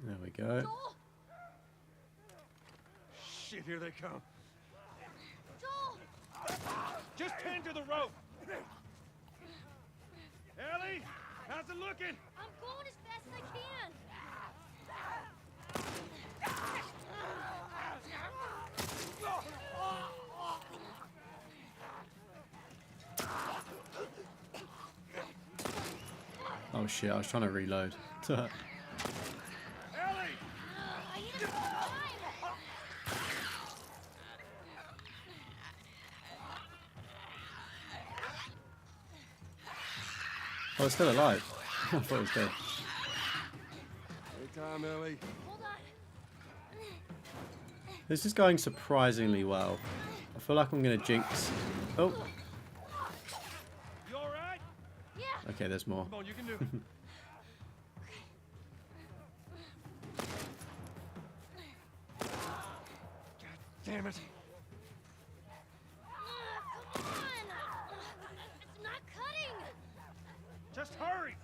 A: There we go.
B: Joel.
D: Shit, here they come.
B: Joel.
D: Just tend to the rope. Ellie, how's it looking?
B: I'm going as fast as I can.
A: Oh shit! I was trying to reload.
D: Ellie!
B: I need to find.
A: Oh, it's still alive. I thought it was dead.
D: Anytime, Ellie.
B: Hold on.
A: This is going surprisingly well. I feel like I'm gonna jinx. Oh,
D: You alright?
B: Yeah.
A: Okay, there's more.
D: Come on, you can do it. God damn it.
B: Come on! It's not cutting!
D: Just hurry.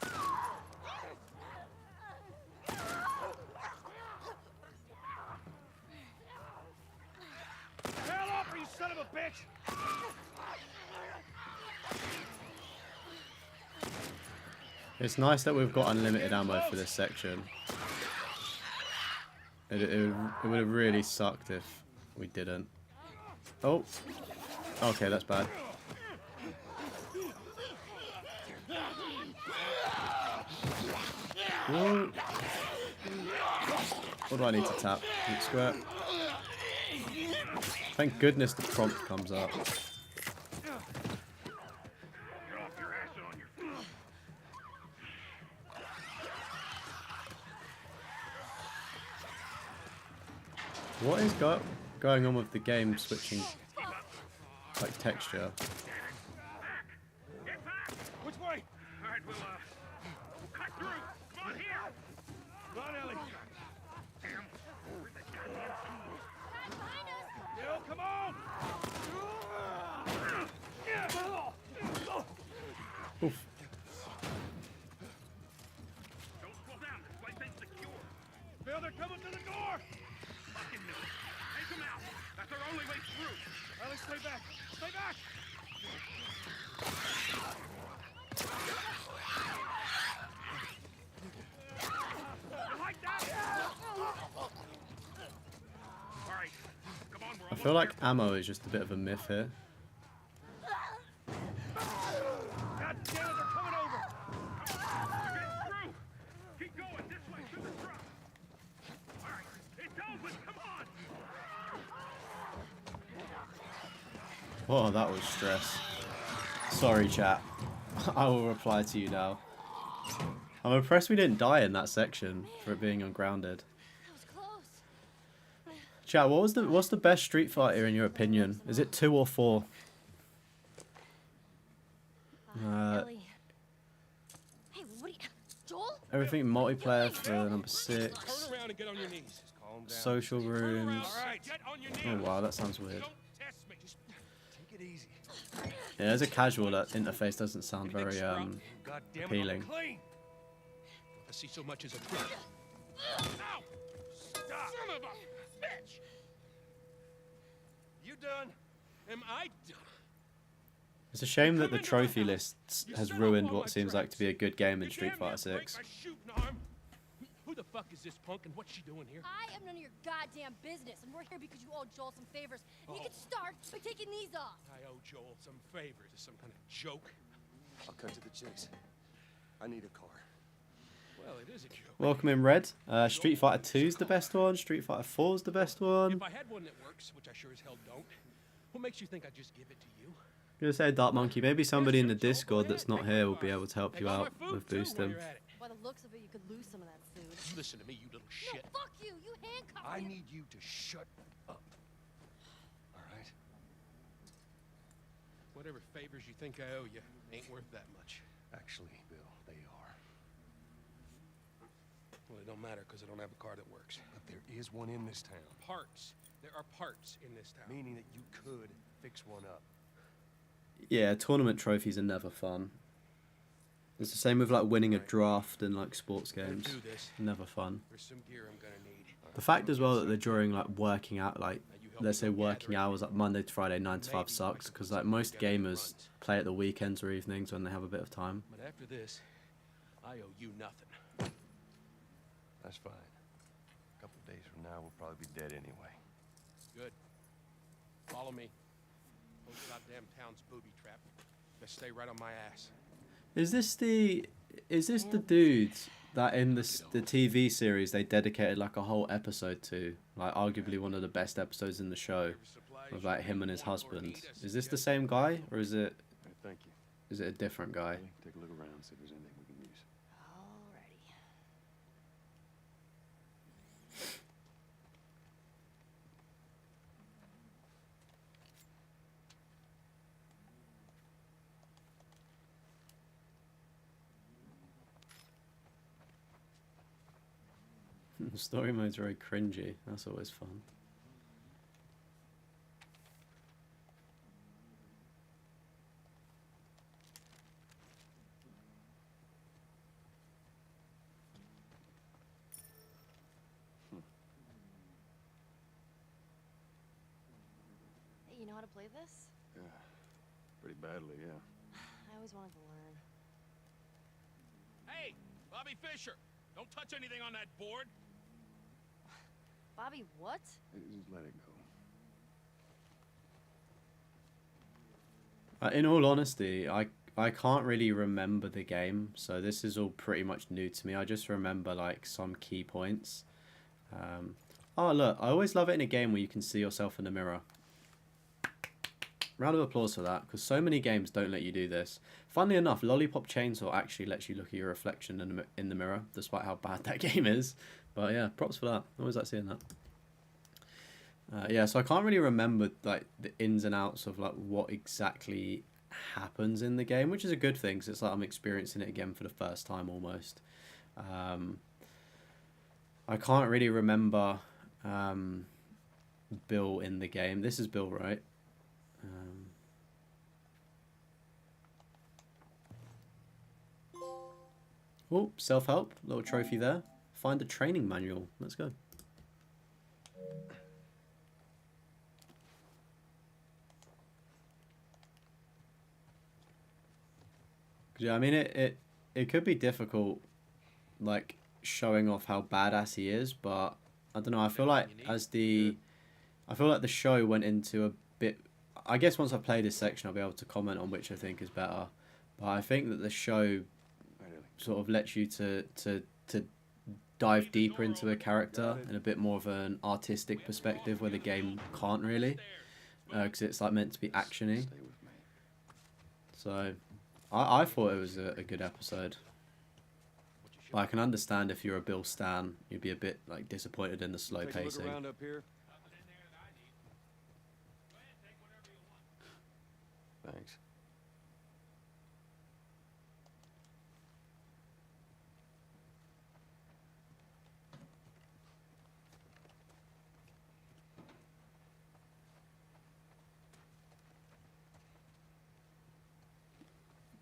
D: Hell off, you son of a bitch!
A: It's nice that we've got unlimited ammo for this section. It would have really sucked if we didn't. Oh. Okay, that's bad. Whoa. What do I need to tap? Square. Thank goodness the prompt comes up. What is going on with the game switching like texture?
D: Which way?
F: All right, we'll cut through. Come on here.
D: Come on, Ellie.
F: Damn. Where's the goddamn key?
D: Yo, come on!
A: Oof.
F: Don't slow down. This place ain't secure.
D: Bill, they're coming to the door!
F: Fucking miss. Take them out. That's our only way through.
D: Ellie, stay back! Stay back!
F: You like that? All right. Come on, we're
A: I feel like ammo is just a bit of a myth here.
D: God damn it, they're coming over!
F: We're getting through. Keep going this way to the truck. All right. It's open. Come on.
A: Oh, that was stress. Sorry, chat. I will reply to you now. I'm impressed we didn't die in that section for it being ungrounded.
B: That was close.
A: Chat, what's the best Street Fighter in your opinion? Is it 2 or 4?
B: Ellie. Hey, what are you... Joel?
A: Everything multiplayer for number 6.
D: Turn around and get on your knees. Just calm down.
A: Social rooms.
D: All right, get on your knees.
A: Oh wow, that sounds weird.
D: Don't test me. Just take it easy.
A: Yeah, as a casual, that interface doesn't sound very
D: God damn it,
A: appealing.
D: I'm clean. I see so much as a threat. Ow! Stop! Son of a bitch! You done? Am I done?
A: It's a shame that the trophy list has ruined what seems like to be a good game in Street Fighter 6.
D: Who the fuck is this punk and what's she doing here?
B: I am none of your goddamn business, and we're here because you owe Joel some favors. And you can start by taking these off.
D: I owe Joel some favors. Is some kind of joke?
G: I'll cut to the chase. I need a car.
D: Well, it is a joke.
A: Welcome in Red. Street Fighter 2 is the best one. Street Fighter 4 is the best one.
D: If I had one that works, which I sure as hell don't, what makes you think I'd just give it to you?
A: I'm gonna say Dark Monkey. Maybe somebody in the Discord that's not here will be able to help you out with boosting.
B: By the looks of it, you could lose some of that food.
D: Listen to me, you little shit.
B: No, fuck you! You handcuffed me.
G: I need you to shut up. All right?
D: Whatever favors you think I owe you ain't worth that much.
G: Actually, Bill, they are.
D: Well, it don't matter because I don't have a car that works.
G: But there is one in this town.
D: Parts. There are parts in this town.
G: Meaning that you could fix one up.
A: Yeah, tournament trophies are never fun. It's the same with like winning a draft in like sports games.
D: Do this.
A: Never fun.
D: There's some gear I'm gonna need.
A: The fact as well that they're during like working out, like let's say working hours, like Monday to Friday, 9 to 5 sucks because like most gamers play at the weekends or evenings when they have a bit of time.
D: But after this, I owe you nothing.
G: That's fine. A couple days from now, we'll probably be dead anyway.
D: Good. Follow me. Whole goddamn town's booby trap. Just stay right on my ass.
A: Is this the dude that in the TV series they dedicated like a whole episode to, like arguably one of the best episodes in the show, of like him and his husband? Is this the same guy or is it
G: Thank you.
A: a different guy?
G: Take a look around, see if there's anything we can use.
B: Alrighty.
A: Story mode's very cringy. That's always fun.
B: Hey, you know how to play this?
G: Yeah. Pretty badly, yeah.
B: I always wanted to learn.
F: Hey, Bobby Fischer! Don't touch anything on that board!
B: Bobby, what?
G: Just let it go.
A: In all honesty, I can't really remember the game, so this is all pretty much new to me. I just remember like some key points. Oh look, I always love it in a game where you can see yourself in the mirror. Round of applause for that, because so many games don't let you do this. Funnily enough, Lollipop Chainsaw actually lets you look at your reflection in the mirror, despite how bad that game is. But yeah, props for that. Always like seeing that. Yeah, so I can't really remember like the ins and outs of like what exactly happens in the game, which is a good thing, because it's like I'm experiencing it again for the first time almost. I can't really remember Bill in the game. This is Bill, right? Oh, self-help, little trophy there. Find the training manual. Let's go. Yeah, I mean it could be difficult, like showing off how badass he is, but I don't know. I feel like I feel like the show went into a bit. I guess once I play this section, I'll be able to comment on which I think is better. But I think that the show sort of lets you to dive deeper into a character in a bit more of an artistic perspective, where the game can't really, because it's like meant to be actiony. So I thought it was a good episode. But I can understand if you're a Bill stan, you'd be a bit like disappointed in the slow pacing.
G: Up here. Thanks.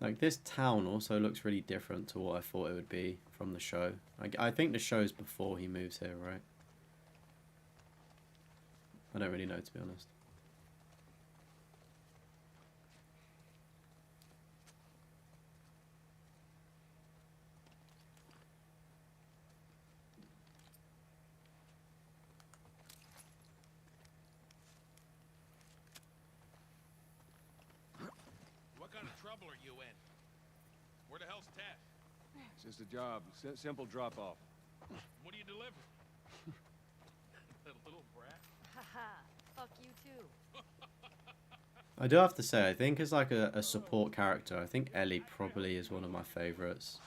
A: Like this town also looks really different to what I thought it would be from the show. I think the show's before he moves here, right? I don't really know, to be honest.
F: What kind of trouble are you in? Where the hell's Tess?
G: It's just a job. Simple drop-off.
F: What do you deliver? That little brat?
B: Haha, fuck you too.
A: I do have to say, I think as like a support character, I think Ellie probably is one of my favourites.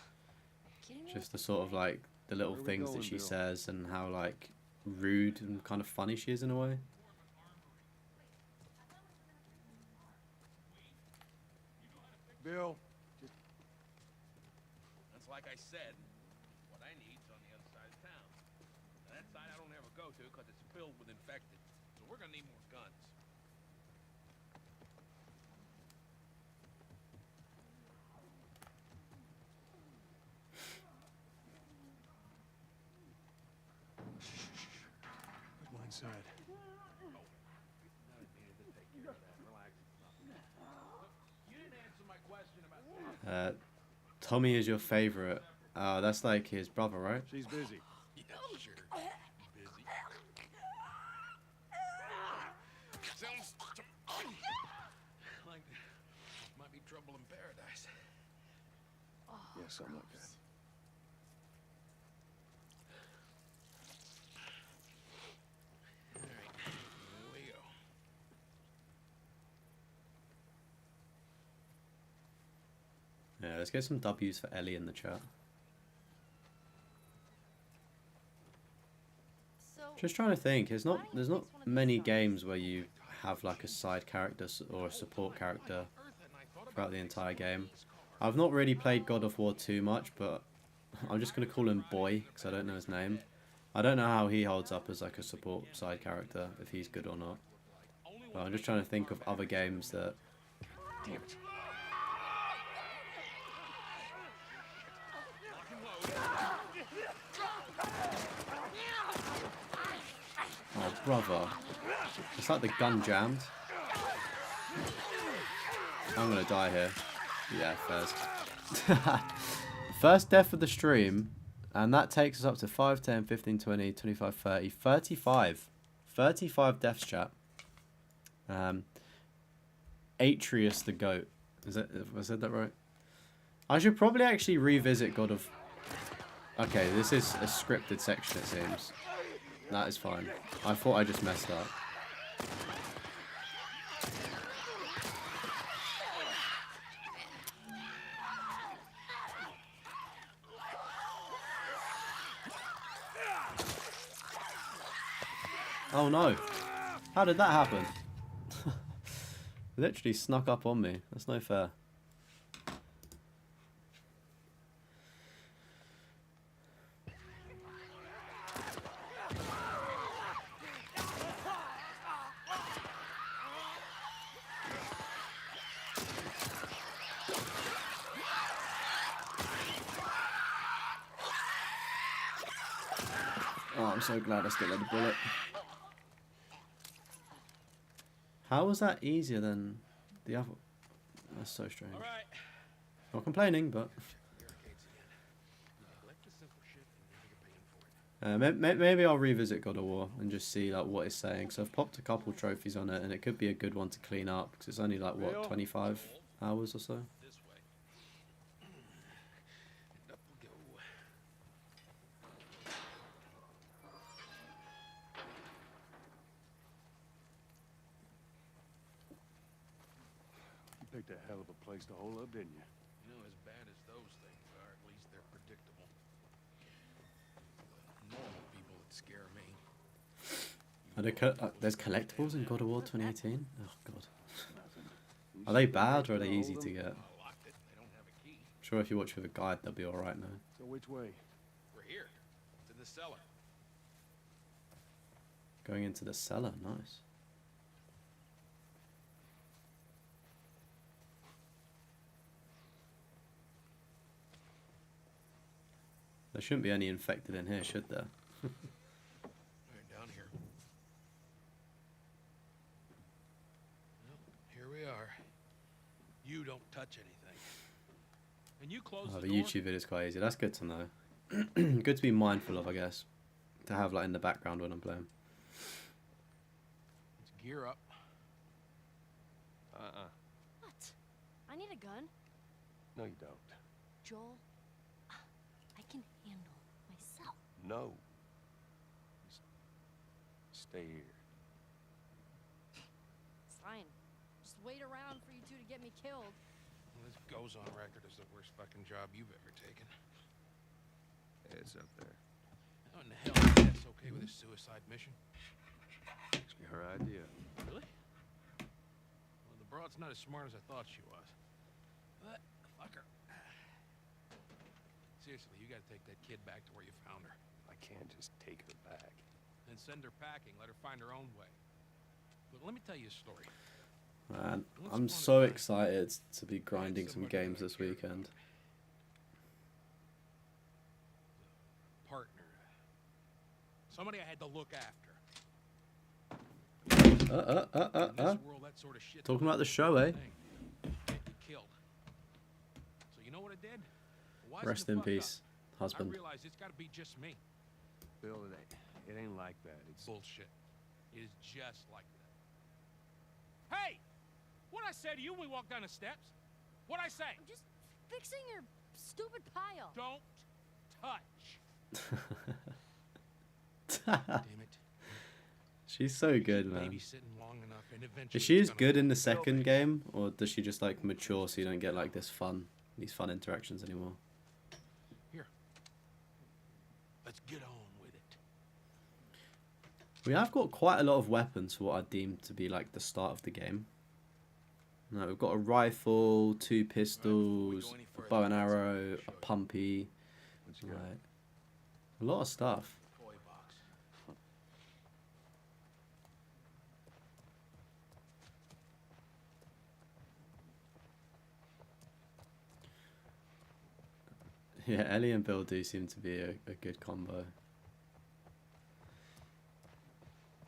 B: Kidding me?
A: Just the sort of like the little
G: Where are we
A: things that
G: going,
A: she
G: Bill?
A: says and how like rude and kind of funny she is in a way.
G: Bill,
F: That's like I said. What I need's on the other side of town. Now, that side I don't ever go to because it's filled with infected. So we're gonna need more guns.
G: put one inside.
F: You didn't answer my question about...
A: Tommy is your favourite. Oh, that's like his brother, right?
G: She's busy.
F: Yeah, sure. Busy. Sounds like might be trouble in paradise.
G: Yeah, something like that.
F: All right, here we go.
A: Yeah, let's get some W's for Ellie in the chat.
B: So,
A: Just trying to think. There's not many games where you have like a side character or a support character throughout the entire game. I've not really played God of War too much, but I'm just gonna call him Boy because I don't know his name. I don't know how he holds up as like a support side character, if he's good or not. But I'm just trying to think of other games that.
D: Damn it.
A: Oh, brother. It's like the gun jammed. I'm gonna die here. Yeah, first. First death of the stream. And that takes us up to 5, 10, 15, 20, 25, 30, 35. 35 deaths, chat. Atreus the goat. Is that, have I said that right? I should probably actually revisit God of... Okay, this is a scripted section, it seems. That is fine. I thought I just messed up. Oh no. How did that happen? Literally snuck up on me. That's no fair. Oh, I'm so glad I still had the bullet. How was that easier than the other? That's so strange. Not complaining, but... maybe I'll revisit God of War and just see like what it's saying. So I've popped a couple trophies on it, and it could be a good one to clean up because it's only like what 25 hours or so.
D: You picked a hell of a place to hole up, didn't you?
F: You know, as bad as those things are, at least they're predictable. The normal people that scare me.
A: Are there there's collectibles in God of War 2018? Oh god. Are they bad or are they easy to get?
F: I locked it. They don't have a key.
A: I'm sure if you watch with a guide, they'll be alright now.
D: So which way?
F: We're here. It's in the cellar.
A: Going into the cellar, nice. There shouldn't be any infected in here, should there?
F: Right down here. Well, here we are. You don't touch anything. And you close
A: Oh,
F: the
A: the
F: door.
A: YouTube video is quite easy. That's good to know. Good to be mindful of, I guess. To have like in the background when I'm playing.
F: Let's gear up.
B: What? I need a gun.
D: No, you don't.
B: Joel, I can handle myself.
D: No. Just stay here.
B: Fine. Just wait around for you two to get me killed.
F: Well, this goes on record as the worst fucking job you've ever taken.
D: It's up there.
F: How in the hell is Tess okay with this suicide mission?
D: Actually, her idea.
F: Really? Well, the broad's not as smart as I thought she was. But, fuck her. Seriously, you gotta take that kid back to where you found her.
D: I can't just take her back.
F: Then send her packing, let her find her own way. But let me tell you a story.
A: Man, I'm so excited to be grinding some games this weekend.
F: Partner. Somebody I had to look after. In this world, that sort of shit's
A: Talking
F: a
A: about the show, eh?
F: thing. Get you killed. So you know what I did? Wise
A: Rest
F: the
A: in
F: fuck
A: peace,
F: up.
A: husband.
F: I realized it's gotta be just me.
D: Bill, it ain't like that. It's
F: Bullshit. It is just like that. Hey! What'd I say to you when we walked down the steps? What'd I say?
B: I'm just fixing your stupid pile.
F: Don't touch. Damn it.
A: She's so good, man.
F: Babysitting long enough and eventually
A: Is she
F: it's
A: as
F: gonna
A: good in
F: be-
A: the second game, or does she just like mature so you don't get like these fun interactions anymore?
F: Here. Let's get on with it.
A: We have got quite a lot of weapons for what I deem to be like the start of the game. No, we've got a rifle, 2 pistols, a bow and arrow, a pumpy,
D: what you got.
A: like, a lot of stuff.
F: Toy box.
A: Yeah, Ellie and Bill do seem to be a good combo.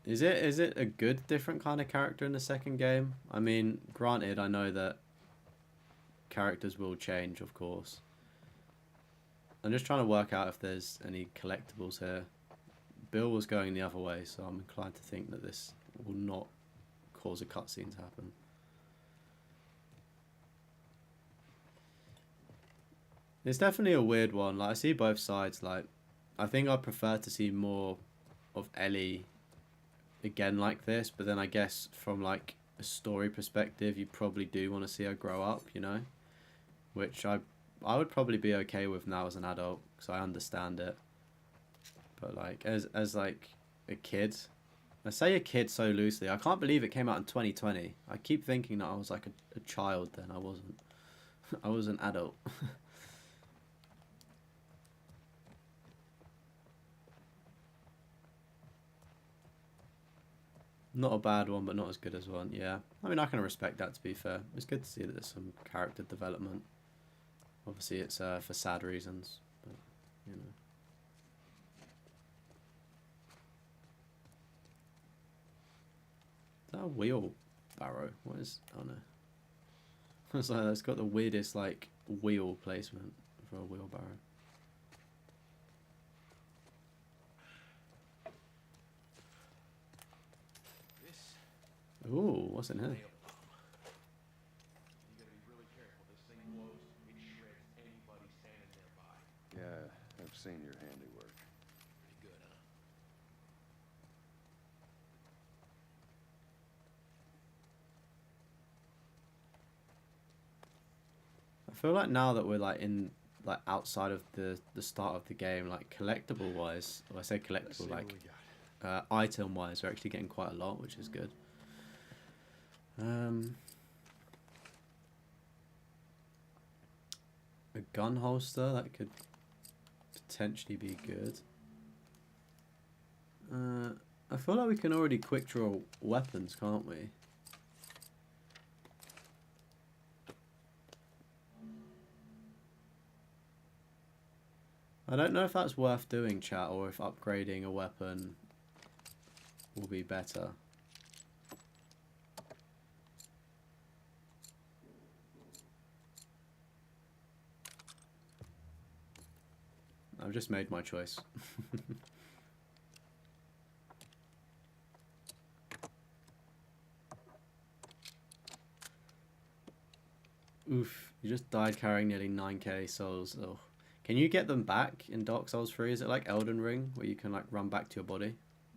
A: Is it a good different kind of character in the second game? I mean, granted, I know that characters will change, of course. I'm just trying to work out if there's any collectibles here. Bill was going the other way, so I'm inclined to think that this will not cause a cutscene to happen. It's definitely a weird one. Like, I see both sides. Like, I think I'd prefer to see more of Ellie again like this, but then I guess from like a story perspective, you probably do want to see her grow up, you know, which I would probably be okay with now as an adult because I understand it. But like as like a kid, I say a kid so loosely. I can't believe it came out in 2020. I keep thinking that I was like a child then. I wasn't. I was an adult. Not a bad one, but not as good as one. Yeah, I mean, I can respect that, to be fair. It's good to see that there's some character development. Obviously, it's for sad reasons, but, you know. Is that a wheelbarrow? What is... Oh, no. It's like, it's got the weirdest, like, wheel placement for a wheelbarrow. Ooh, what's in here?
F: You gotta be really careful. This thing blows, it shreds anybody standing nearby.
G: Yeah, I've seen your handiwork.
F: Pretty good, huh?
A: I feel like now that we're like in like outside of the start of the game, like collectible wise, or I say
G: Let's see
A: collectible,
G: what
A: like
G: we got.
A: item wise, we're actually getting quite a lot, which is good. A gun holster, that could potentially be good. I feel like we can already quick draw weapons, can't we? I don't know if that's worth doing, chat, or if upgrading a weapon will be better. I've just made my choice. Oof, you just died carrying nearly 9k souls. Oh. Can you get them back in Dark Souls 3? Is it like Elden Ring, where you can like run back to your body?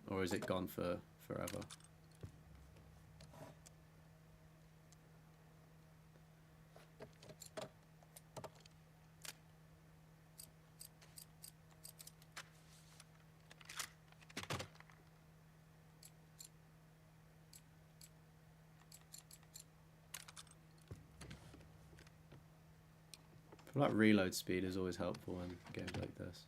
A: Or is it gone for forever? I feel like reload speed is always helpful in games like this.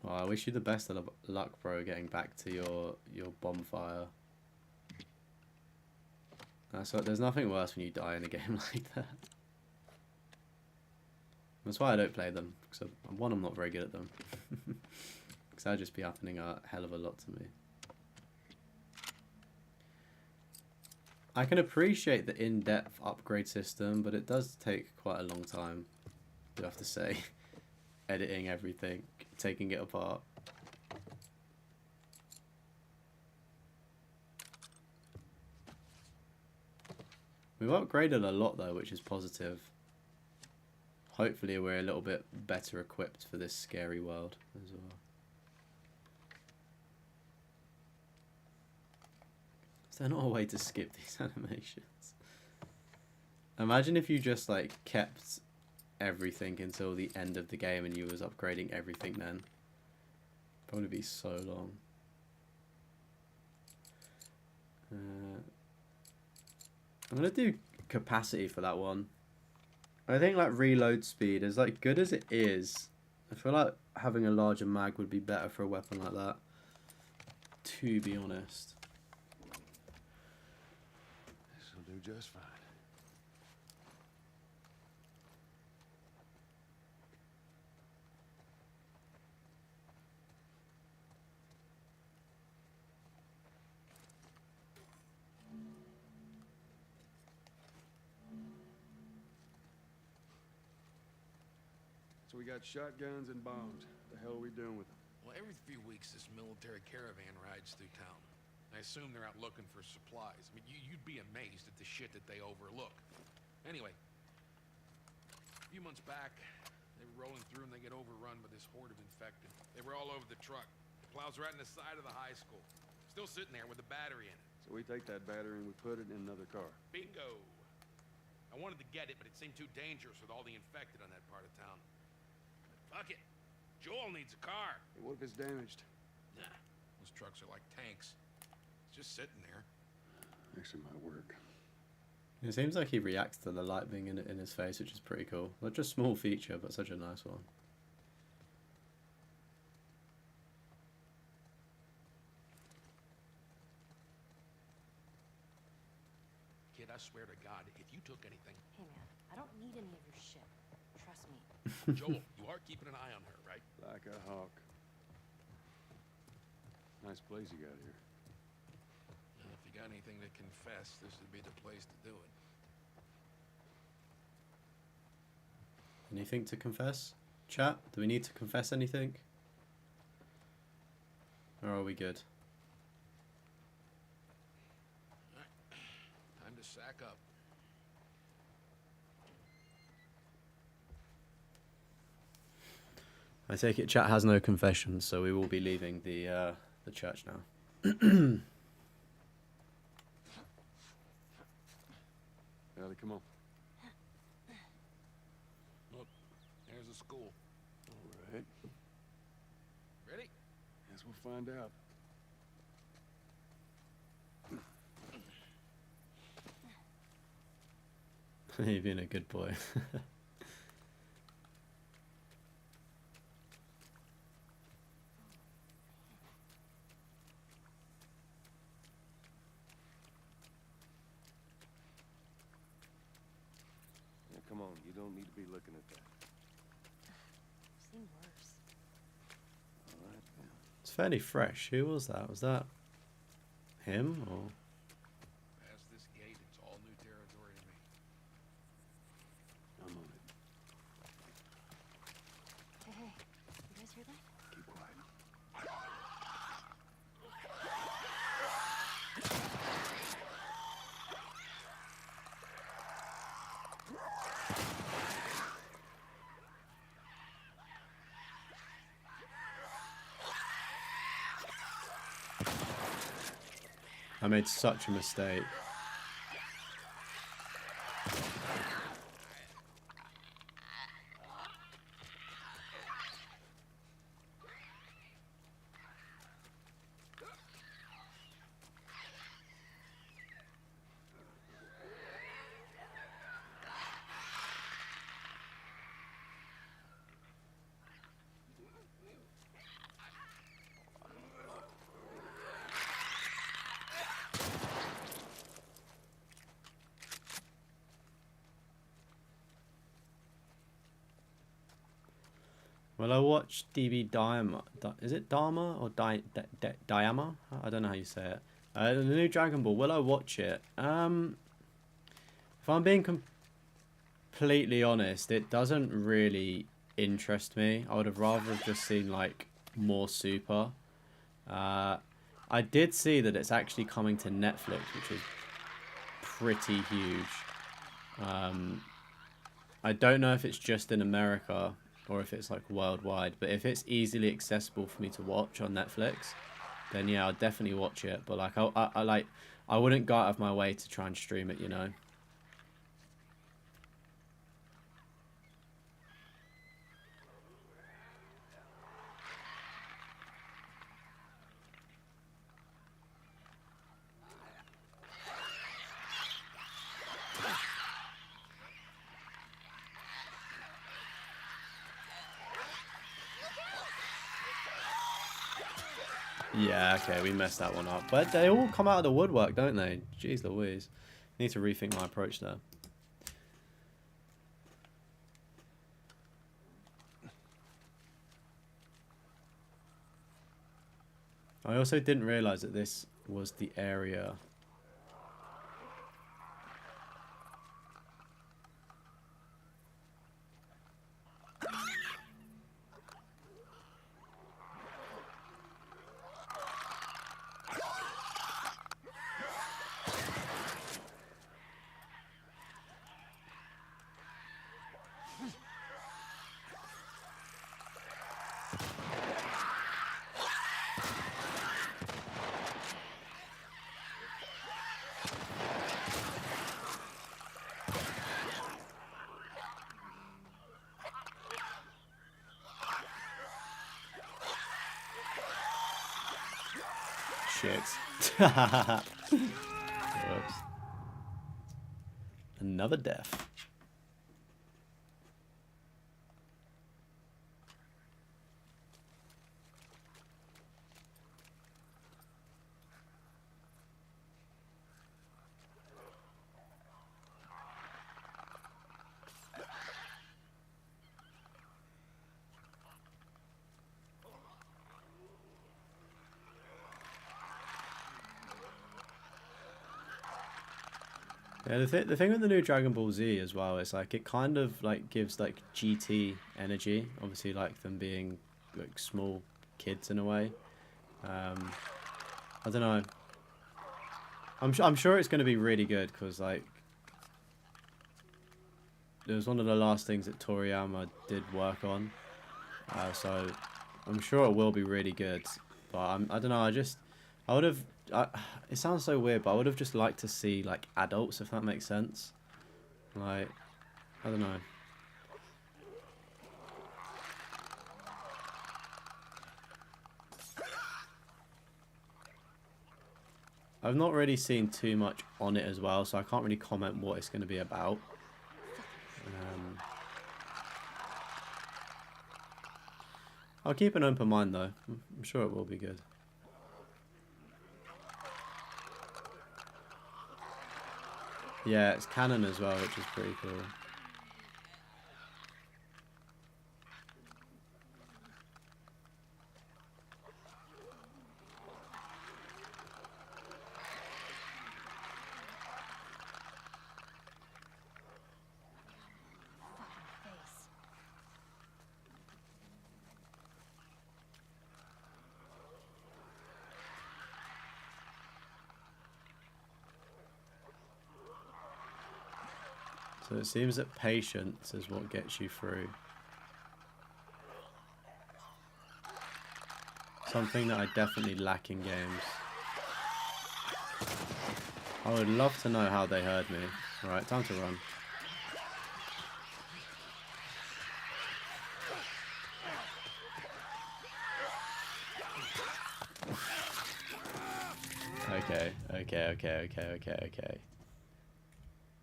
A: Well, I wish you the best of luck, bro, getting back to your bonfire. So there's nothing worse when you die in a game like that. That's why I don't play them, because one, I'm not very good at them. Because that'd just be happening a hell of a lot to me. I can appreciate the in-depth upgrade system, but it does take quite a long time, you have to say. Editing everything, taking it apart. We've upgraded a lot though, which is positive. Hopefully we're a little bit better equipped for this scary world as well. Is there not a way to skip these animations? Imagine if you just like kept everything until the end of the game and you was upgrading everything then. Probably be so long. I'm gonna do capacity for that one. I think like reload speed, as like good as it is, I feel like having a larger mag would be better for a weapon like that, to be honest.
D: do just fine. So we got shotguns and bombs. What the hell are we doing with them?
F: Well, every few weeks this military caravan rides through town. I assume they're out looking for supplies. I mean, you'd be amazed at the shit that they overlook. Anyway, a few months back, they were rolling through and they get overrun by this horde of infected. They were all over the truck. The plow's right in the side of the high school. Still sitting there with a battery in it.
D: So we take that battery and we put it in another car.
F: Bingo! I wanted to get it, but it seemed too dangerous with all the infected on that part of town. But fuck it. Joel needs a car.
D: Hey, what if it's damaged?
F: Nah, those trucks are like tanks. It's just sitting there.
D: Actually might work.
A: It seems like he reacts to the light being in his face, which is pretty cool. Not just a small feature, but such a nice one.
F: Kid, I swear to God, if you took anything...
B: Hey, man, I don't need any of your shit. Trust me.
F: Joel, you are keeping an eye on her, right?
D: Like a hawk. Nice place you got here.
F: If you got anything to confess, this would be the place to do it.
A: Anything to confess? Chat, do we need to confess anything? Or are we good?
F: Time to sack up.
A: I take it chat has no confessions, so we will be leaving the church now.
D: Ellie, come on.
F: Look, there's the school.
D: All right.
F: Ready?
D: Guess we'll find out.
A: You've been a good boy.
G: Now, come on, you don't need to be looking at that.
B: I've seen worse.
G: All right, yeah.
A: It's fairly fresh. Who was that? Was that him or?
F: Past this gate, it's all new territory to me.
D: I'm on it.
B: Hey, you guys hear that?
D: Keep quiet.
A: I made such a mistake. Well, I watched DB Diama. Is it Dharma or Diama? I don't know how you say it. The new Dragon Ball. Will I watch it? If I'm being completely honest, it doesn't really interest me. I would have rather have just seen like more Super. I did see that it's actually coming to Netflix, which is pretty huge. I don't know if it's just in America or if it's like worldwide, but if it's easily accessible for me to watch on Netflix, then yeah, I'll definitely watch it. But like I wouldn't go out of my way to try and stream it, you know. Yeah, okay, we messed that one up. But they all come out of the woodwork, don't they? Jeez Louise. Need to rethink my approach there. I also didn't realize that this was the area. Shit. Whoops. Another death. Yeah, the thing with the new Dragon Ball Z as well is like it kind of like gives like GT energy. Obviously, like them being like small kids in a way. I don't know. I'm sure it's going to be really good because like it was one of the last things that Toriyama did work on. So I'm sure it will be really good. But I don't know. I would have. It sounds so weird, but I would have just liked to see like adults, if that makes sense. Like, I don't know. I've not really seen too much on it as well, so I can't really comment what it's going to be about. I'll keep an open mind though. I'm sure it will be good. Yeah, it's canon as well, which is pretty cool. So it seems that patience is what gets you through. Something that I definitely lack in games. I would love to know how they heard me. Alright, time to run. Okay.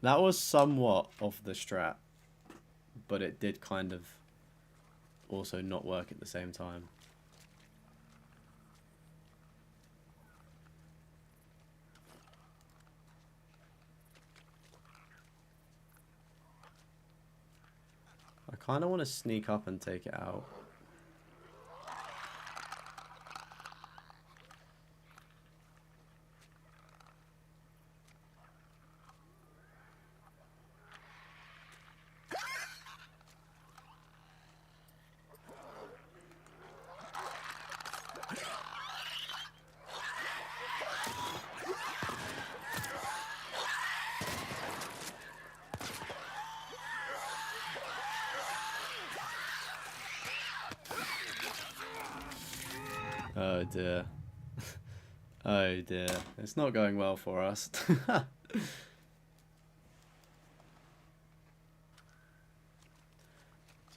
A: That was somewhat off the strat, but it did kind of also not work at the same time. I kind of want to sneak up and take it out. Oh dear. Oh dear. It's not going well for us. So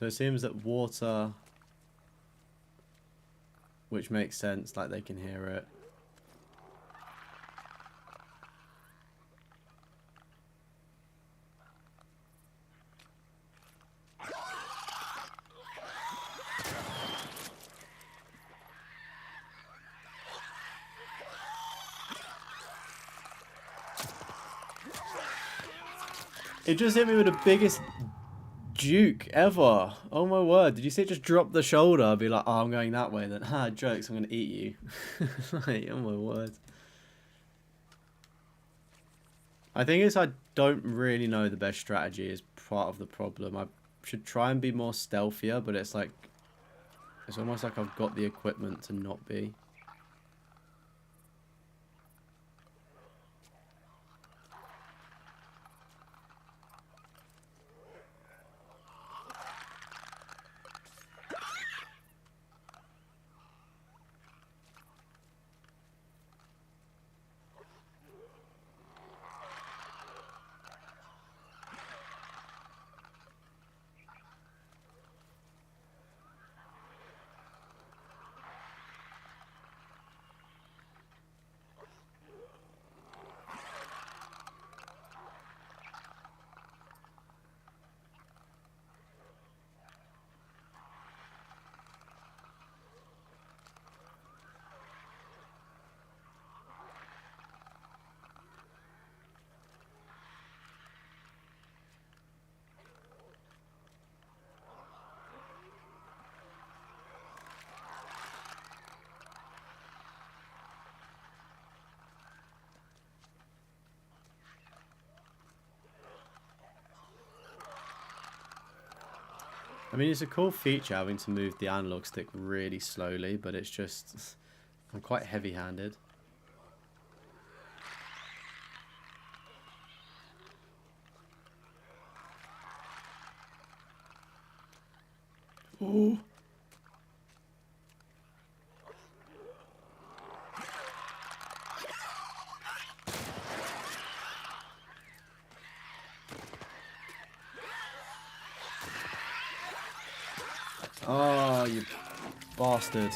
A: it seems that water, which makes sense, like they can hear it. It just hit me with the biggest juke ever. Oh my word. Did you see it just drop the shoulder? I'd be like, oh, I'm going that way then. Ha, jokes, I'm going to eat you. Like, oh my word. I think it's I don't really know the best strategy is part of the problem. I should try and be more stealthier, but it's like, it's almost like I've got the equipment to not be. I mean, it's a cool feature having to move the analog stick really slowly, but it's just, I'm quite heavy-handed. Oh. Oh, you bastard.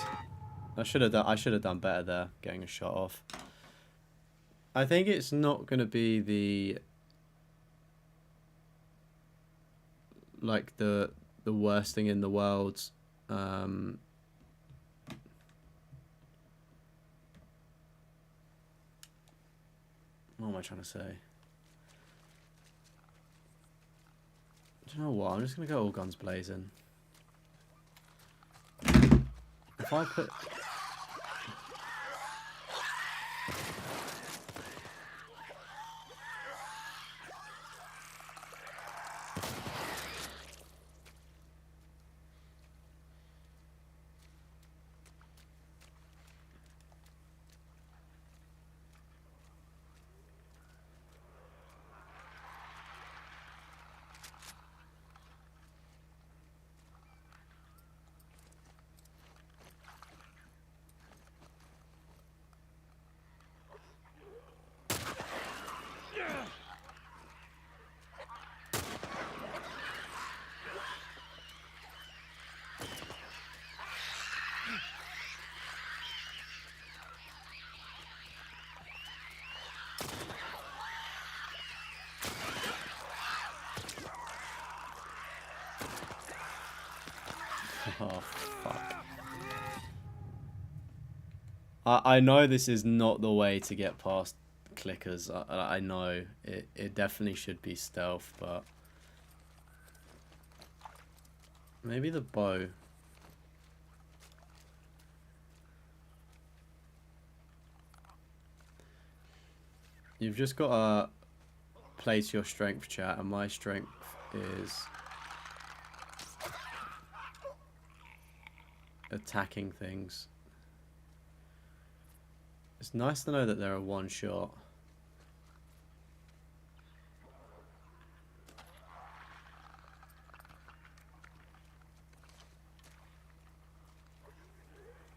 A: I should have done better there, getting a shot off. I think it's not going to be the like the worst thing in the world. What am I trying to say? Do you know what? I'm just going to go all guns blazing. If I put... Oh, fuck. I know this is not the way to get past clickers. I know it definitely should be stealth, but maybe the bow. You've just got to place your strength, chat, and my strength is attacking things. It's nice to know that they're a one shot.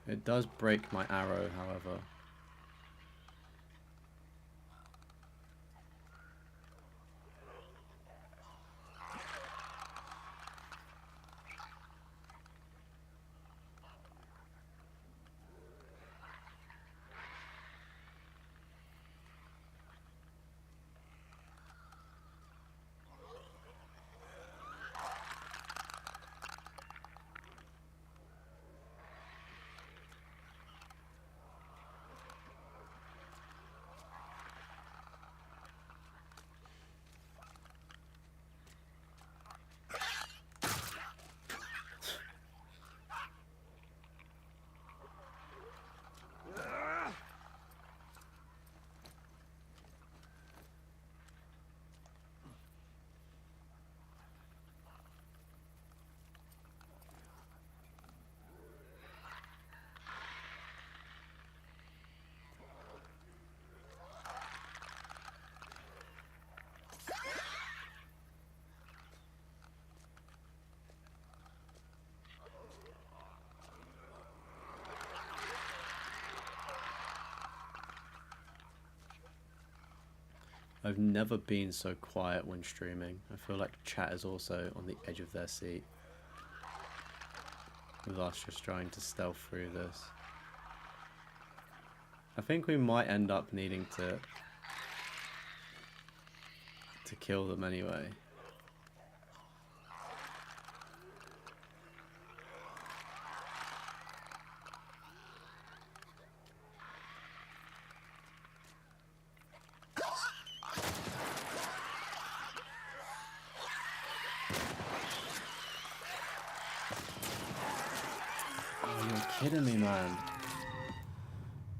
A: It does break my arrow, however. I've never been so quiet when streaming. I feel like chat is also on the edge of their seat, with us just trying to stealth through this. I think we might end up needing to kill them anyway. Oh, you're kidding me, man.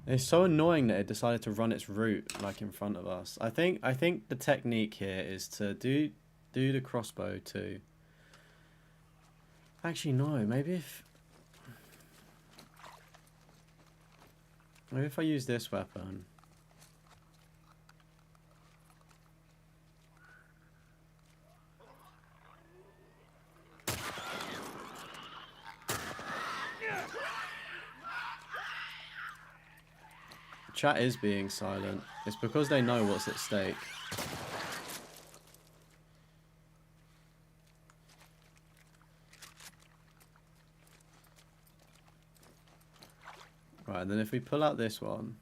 A: It's so annoying that it decided to run its route like in front of us. I think the technique here is to do the crossbow too. Actually no, maybe if I use this weapon. Chat is being silent. It's because they know what's at stake. Right, and then if we pull out this one,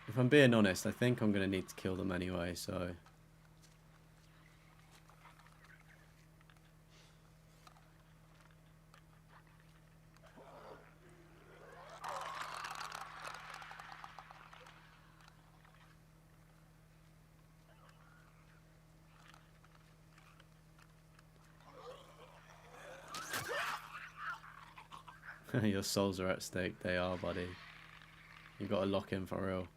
A: if I'm being honest, I think I'm going to need to kill them anyway, so... Your souls are at stake. They are, buddy. You got to lock in for real.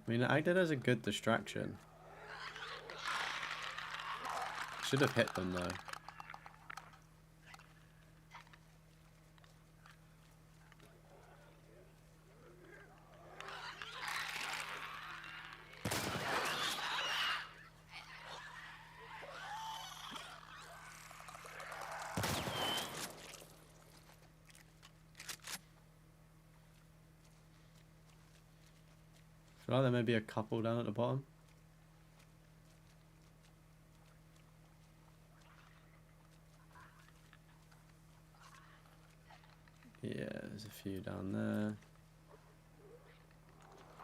A: I mean, it acted as a good distraction. Should have hit them though. I feel like there may be a couple down at the bottom. Yeah, there's a few down there.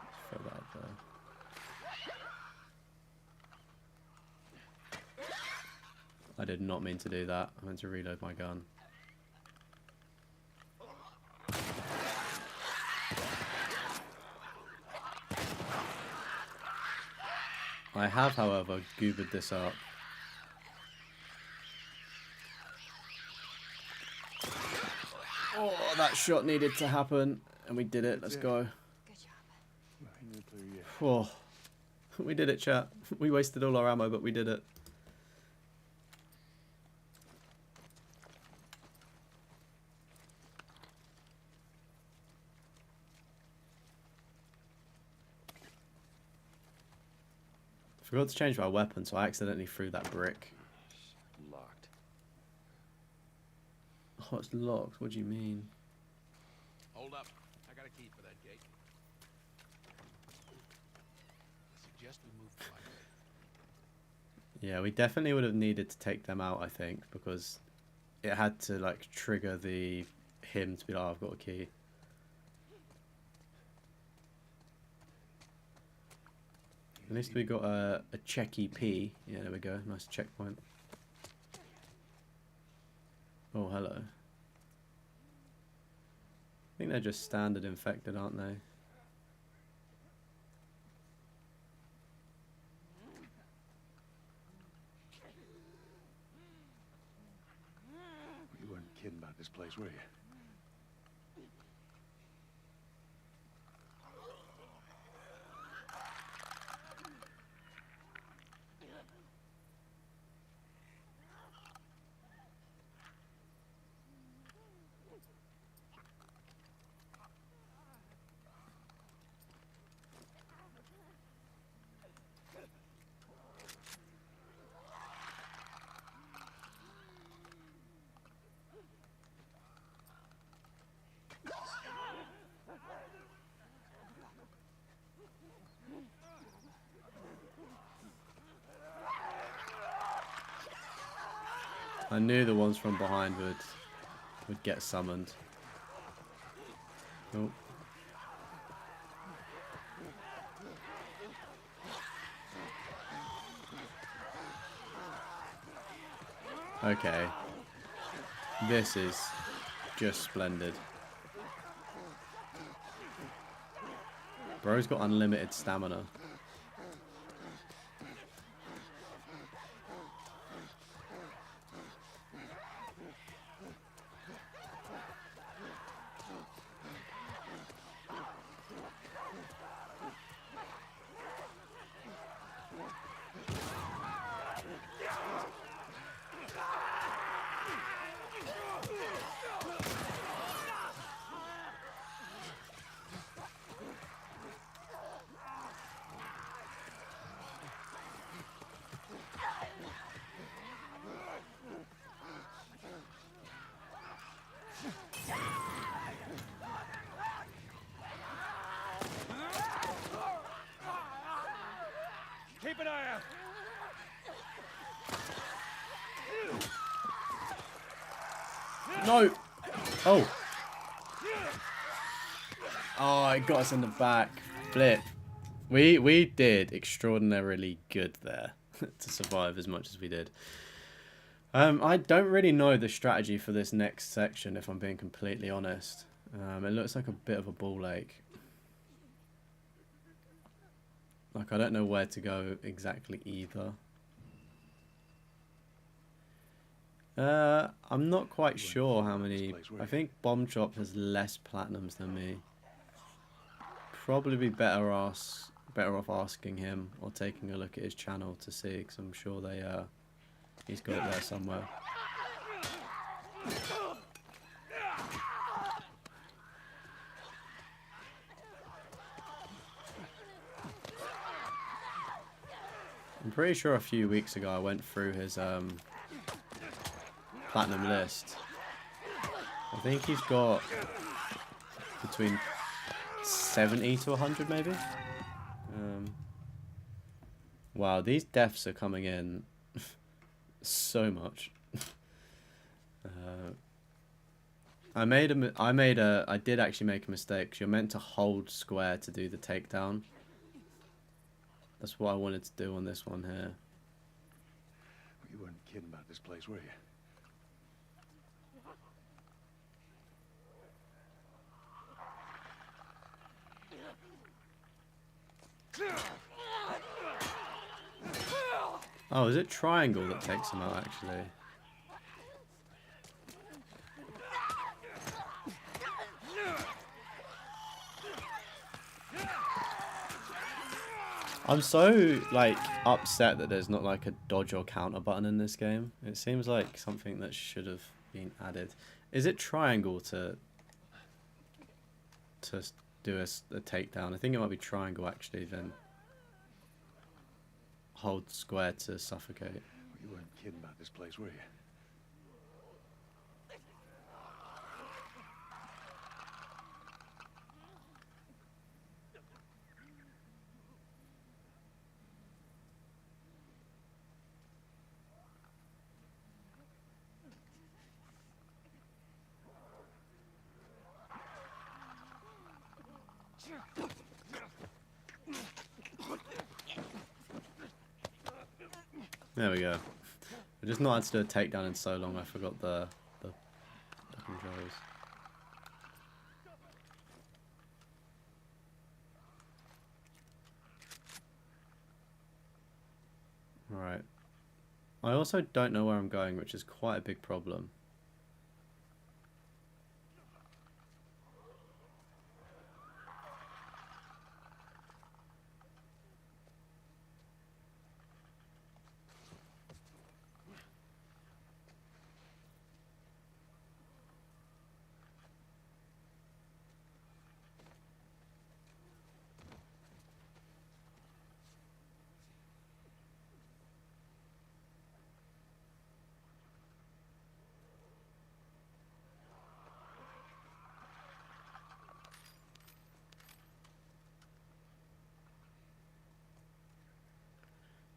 A: Let's throw that up there. I did not mean to do that. I meant to reload my gun. I have, however, goobered this up. Oh, that shot needed to happen, and we did it. Let's go.
B: Good job.
D: Nuclear, yeah.
A: Oh, we did it, chat. We wasted all our ammo, but we did it. Forgot to change my weapon, so I accidentally threw that brick.
G: Locked.
A: Oh, it's locked. What do you mean?
F: Hold up. I got a key for that gate. I suggest we move to my way.
A: Yeah, we definitely would have needed to take them out, I think, because it had to, like, trigger him to be like, oh, I've got a key. At least we got a checky P. Yeah, there we go. Nice checkpoint. Oh, hello. I think they're just standard infected, aren't they?
D: You weren't kidding about this place, were you?
A: I knew the ones from behind would get summoned. Oh. Okay. This is just splendid. Bro's got unlimited stamina.
D: Keep an eye out.
A: No! Oh! Oh, it got us in the back. Flip. We did extraordinarily good there to survive as much as we did. I don't really know the strategy for this next section, if I'm being completely honest. It looks like a bit of a ball ache. Like, I don't know where to go exactly either. I'm not quite sure how many. I think Bomb Chop has less platinums than me. Probably be better off asking him or taking a look at his channel to see, because I'm sure he's got it there somewhere. I'm pretty sure a few weeks ago I went through his platinum list. I think he's got between 70 to 100 maybe. Wow, these deaths are coming in so much. I did actually make a mistake, 'cause you're meant to hold square to do the takedown. That's what I wanted to do on this one here.
G: You weren't kidding about this place, were you?
A: Oh, is it triangle that takes him out, actually? I'm so, like, upset that there's not, like, a dodge or counter button in this game. It seems like something that should have been added. Is it triangle to do a takedown? I think it might be triangle, actually, then hold square to suffocate.
G: You weren't kidding about this place, were you?
A: There we go. I just not had to do a takedown in so long, I forgot the controls. Alright. I also don't know where I'm going, which is quite a big problem.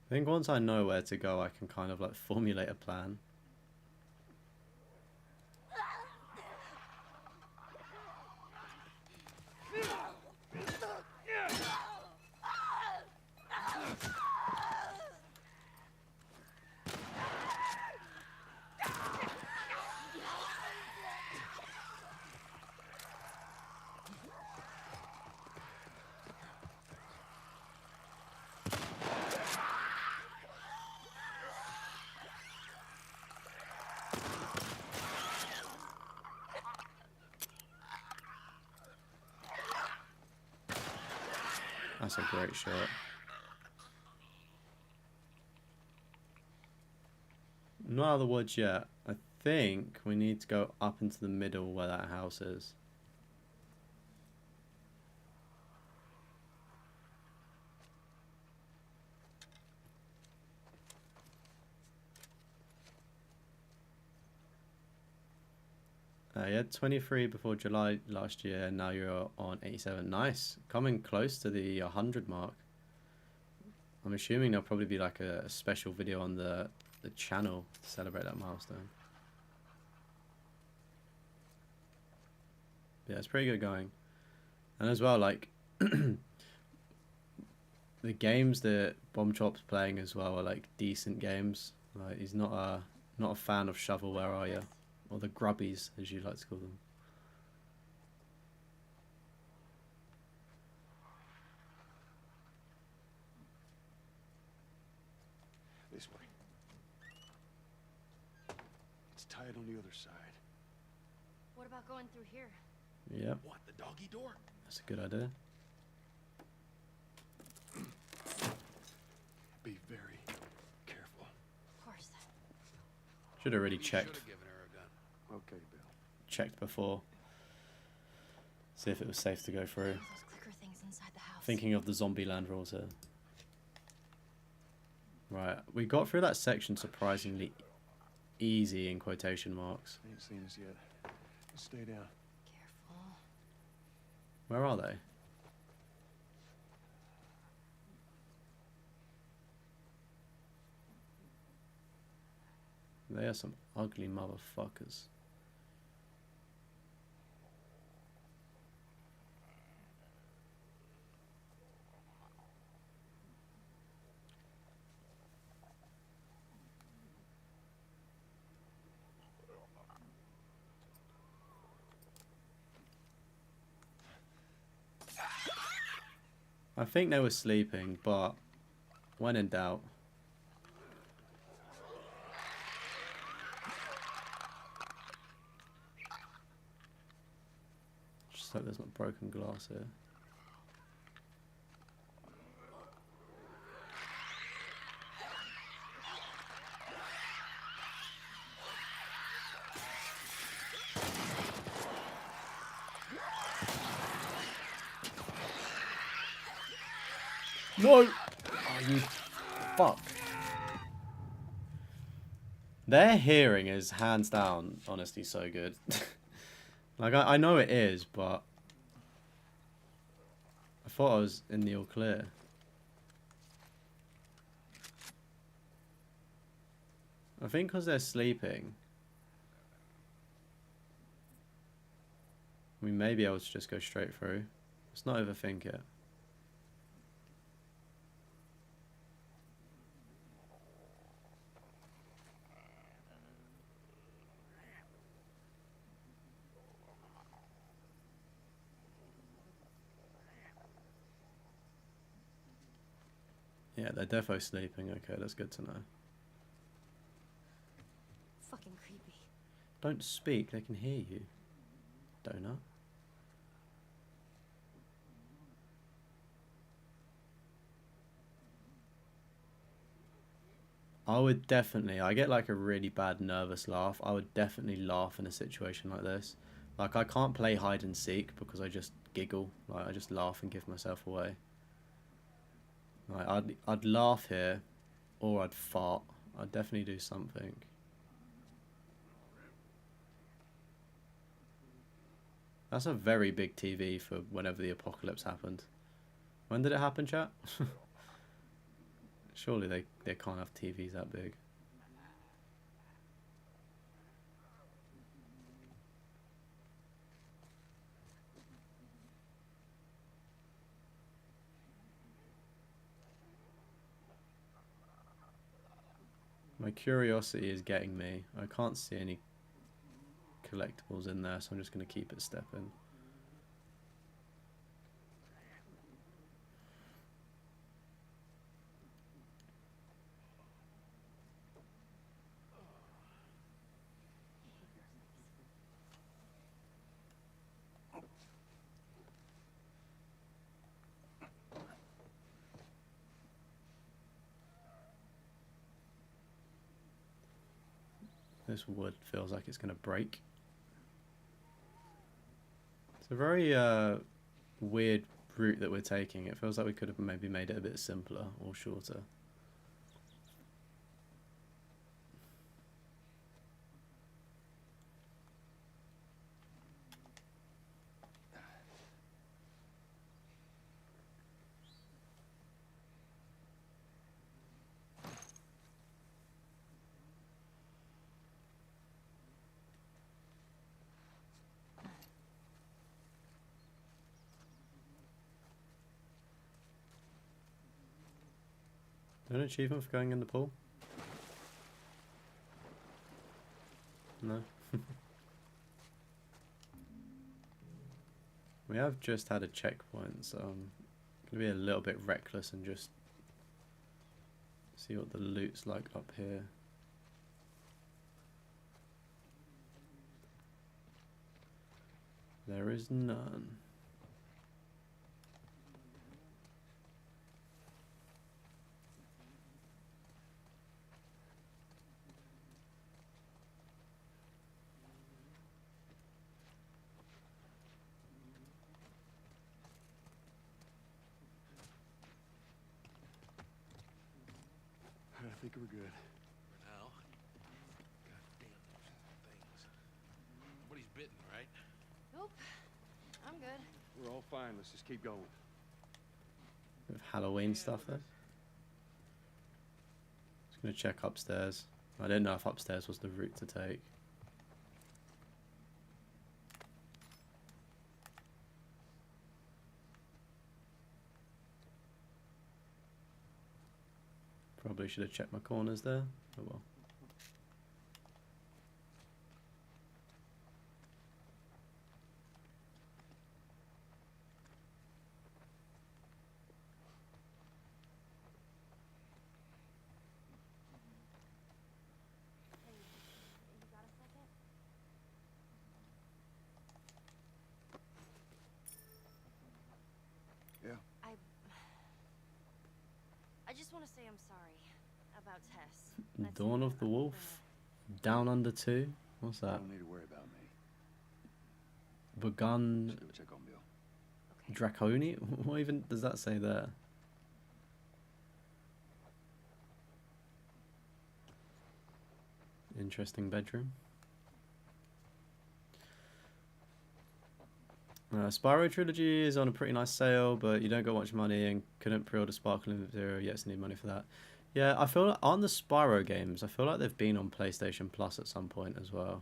A: I think once I know where to go, I can kind of like formulate a plan. That's a great shot. Not out of the woods yet. I think we need to go up into the middle where that house is. You had 23 before July last year, and now you're on 87. Nice. Coming close to the 100 mark. I'm assuming there'll probably be like a special video on the channel to celebrate that milestone. Yeah, it's pretty good going. And as well, like, the games that Bomb Chop's playing as well are like decent games. Like, he's not a fan of shovelware, are you? Or the grubbies, as you like to call them.
D: This way. It's tied on the other side.
B: What about going through here?
A: Yep,
F: What, the doggy door?
A: that's a good idea.
D: Be very careful.
B: Of course.
A: Should have already
F: You
A: checked
F: should've given her a gun.
D: Okay, Bill.
A: checked before. See if it was safe to go through.
B: Those clicker things inside the house.
A: Thinking of the Zombieland rules here. Right, we got through that section surprisingly easy in quotation marks.
D: They ain't seen us yet. Let's stay down.
B: Careful.
A: Where are they? They are some ugly motherfuckers. I think they were sleeping, but when in doubt. Just hope there's not broken glass here. No! Oh, you fuck. Their hearing is hands down, honestly, so good. Like, I know it is, but I thought I was in the all clear. I think because they're sleeping, we may be able to just go straight through. Let's not overthink it. Yeah, they're defo sleeping. Okay, that's good to know.
B: Fucking creepy.
A: Don't speak, they can hear you. Donut. I would definitely, I get like a really bad nervous laugh. I would definitely laugh in a situation like this. Like, I can't play hide and seek because I just giggle. Like, I just laugh and give myself away. Like, I'd laugh here, or I'd fart. I'd definitely do something. That's a very big TV for whenever the apocalypse happened. When did it happen, chat? Surely they can't have TVs that big. My curiosity is getting me. I can't see any collectibles in there, so I'm just going to keep it stepping. This wood feels like it's going to break. It's a very weird route that we're taking. It feels like we could have maybe made it a bit simpler or shorter. An achievement for going in the pool? No. We have just had a checkpoint, so I'm gonna be a little bit reckless and just see what the loot's like up here. There is none.
D: I think we're good.
F: For now. God damn those things. Nobody's bitten, right?
B: Nope. I'm good.
D: We're all fine. Let's just keep going.
A: With Halloween stuff there. Just gonna check upstairs. I didn't know if upstairs was the route to take. Probably should have checked my corners there. Oh well.
B: Hey, you got a second?
D: Yeah.
B: I just want to say I'm sorry about Tess. That's
A: Dawn of the
B: I'm
A: Wolf. Down Under 2. What's
D: You
A: that?
D: don't need to worry about me.
A: Begun
D: Just go check on Bill.
B: Okay.
A: Draconi? What even does that say there? Interesting bedroom. Spyro Trilogy is on a pretty nice sale, but you don't got much money and couldn't pre-order Sparkling Zero. Yes, need money for that. Yeah, I feel like on the Spyro games, I feel like they've been on PlayStation Plus at some point as well.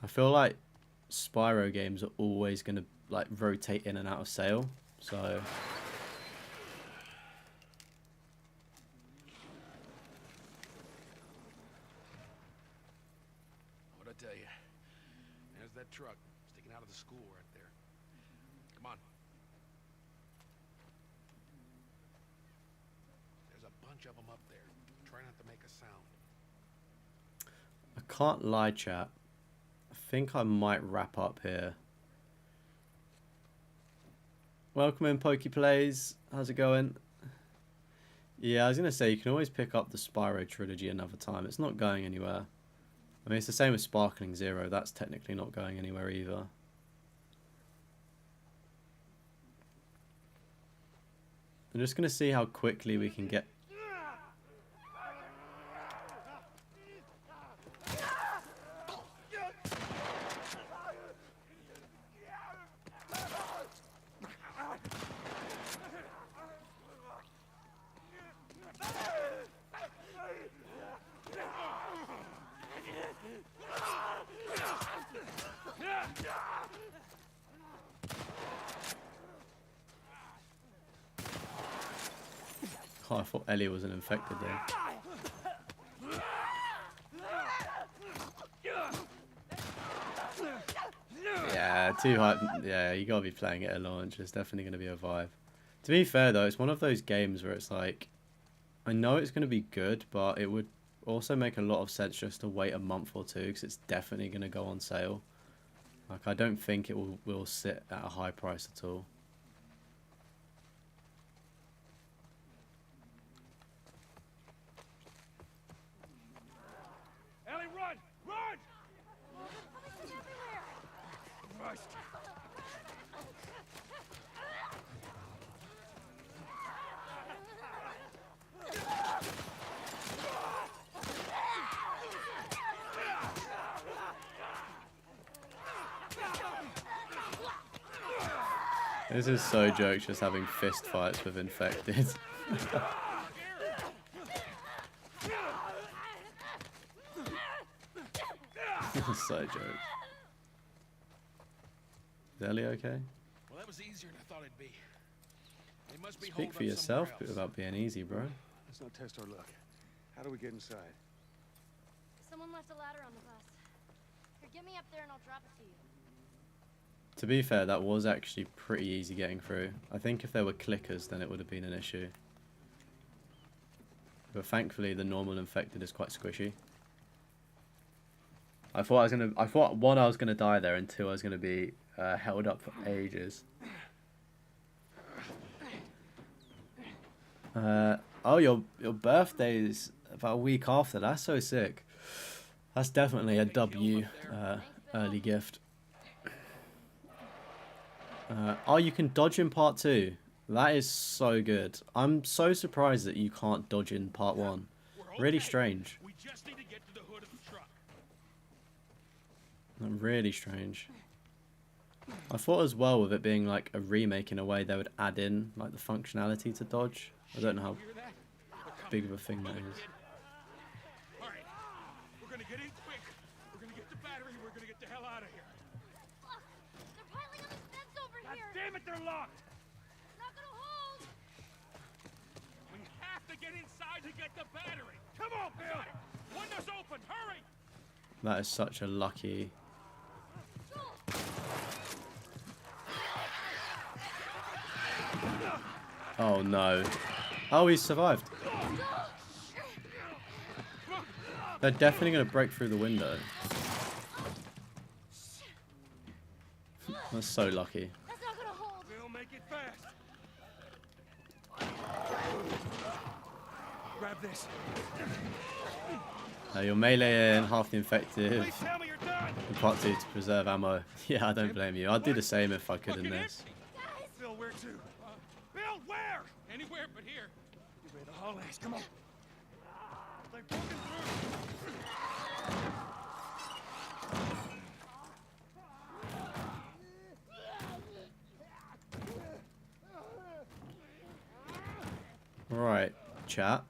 A: I feel like Spyro games are always going to like rotate in and out of sale, so
F: What'd I tell you? There's that truck sticking out of the school right there. Come on. There's a bunch of them up there. Try not to make a sound.
A: I can't lie, chat. I think I might wrap up here. Welcome in, Pokey Plays. How's it going? Yeah, I was going to say, you can always pick up the Spyro Trilogy another time. It's not going anywhere. I mean, it's the same with Sparkling Zero. That's technically not going anywhere either. I'm just going to see how quickly we can get... Oh, I thought Ellie wasn't infected there. Yeah, too hard. Yeah, you gotta be playing it at launch. It's definitely gonna be a vibe. To be fair though, it's one of those games where it's like, I know it's gonna be good, but it would also make a lot of sense just to wait a month or two because it's definitely gonna go on sale. Like, I don't think it will sit at a high price at all.
D: Ellie, run! Run!
A: This is so jokes, just having fist fights with infected. This is so jokes. Is Ellie okay?
F: Well, that was easier than I thought it'd be. They must be
A: Speak
F: holed
A: for
F: up
A: yourself
F: somewhere else.
A: without being easy, bro.
D: Let's not test our luck. How do we get inside?
B: Someone left a ladder on the bus. Here, get me up there and I'll drop it to you.
A: To be fair, that was actually pretty easy getting through. I think if there were clickers, then it would have been an issue. But thankfully, the normal infected is quite squishy. I thought one, I was gonna die there, and two, I was gonna be held up for ages. Oh, your birthday is about a week after. That's so sick. That's definitely a W early gift. Oh, you can dodge in part 2. That is so good. I'm so surprised that you can't dodge in part 1. Really strange.
F: We just need to get to the hood of the truck.
A: Really strange. I thought as well, with it being like a remake in a way, they would add in like the functionality to dodge. I don't know how
F: Hear that?
A: big of a thing that is.
F: All right, we're gonna get in quick. We're gonna get the battery. We're gonna get the hell out of here.
B: Fuck! They're piling on the fence over here!
F: Damn it, they're locked.
B: Not gonna hold!
F: We have to get inside to get the battery. Come on, Bill. Window's open. Hurry.
A: That is such a lucky. Oh no. Oh, he survived. They're definitely going to break through the window. That's so lucky.
B: That's not gonna hold!
F: Bill, make it fast. Grab this.
A: You're meleeing half the infected.
F: Please tell me you're done.
A: In part 2 to preserve ammo. Yeah, I don't blame you. I'd do the same if I could in this.
F: Bill, where to? Bill, where? Anywhere but here. Get ready to haul ass. Come on. They're poking through.
A: Right, chat.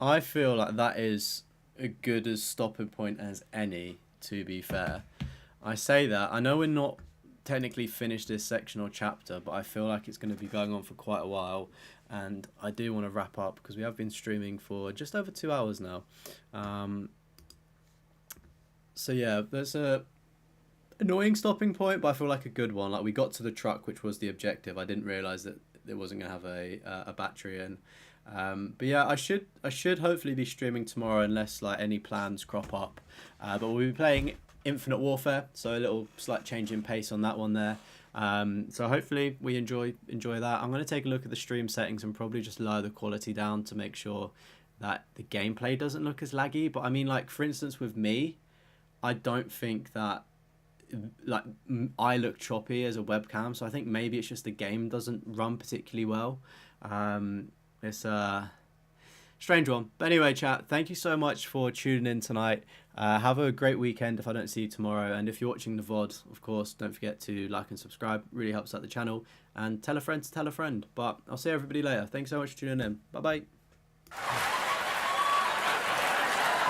A: I feel like that is a good as stopping point as any, to be fair. I say that. I know we're not technically finished this section or chapter, but I feel like it's going to be going on for quite a while, and I do want to wrap up because we have been streaming for just over 2 hours now. So yeah, there's a annoying stopping point, but I feel like a good one. Like, we got to the truck, which was the objective. I didn't realize that it wasn't going to have a battery in. But yeah, I should hopefully be streaming tomorrow unless like any plans crop up. But we'll be playing Infinite Warfare, so a little slight change in pace on that one there. So hopefully we enjoy that. I'm going to take a look at the stream settings and probably just lower the quality down to make sure that the gameplay doesn't look as laggy. But I mean, like, for instance, with me, I don't think that like I look choppy as a webcam, so I think maybe it's just the game doesn't run particularly well. It's a strange one, but anyway, chat, thank you so much for tuning in tonight. Have a great weekend if I don't see you tomorrow, and if you're watching the VOD, of course, don't forget to like and subscribe. Really helps out the channel, and tell a friend to tell a friend. But I'll see everybody later. Thanks so much for tuning in. Bye bye.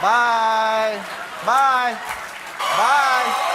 H: Bye. Bye. Bye.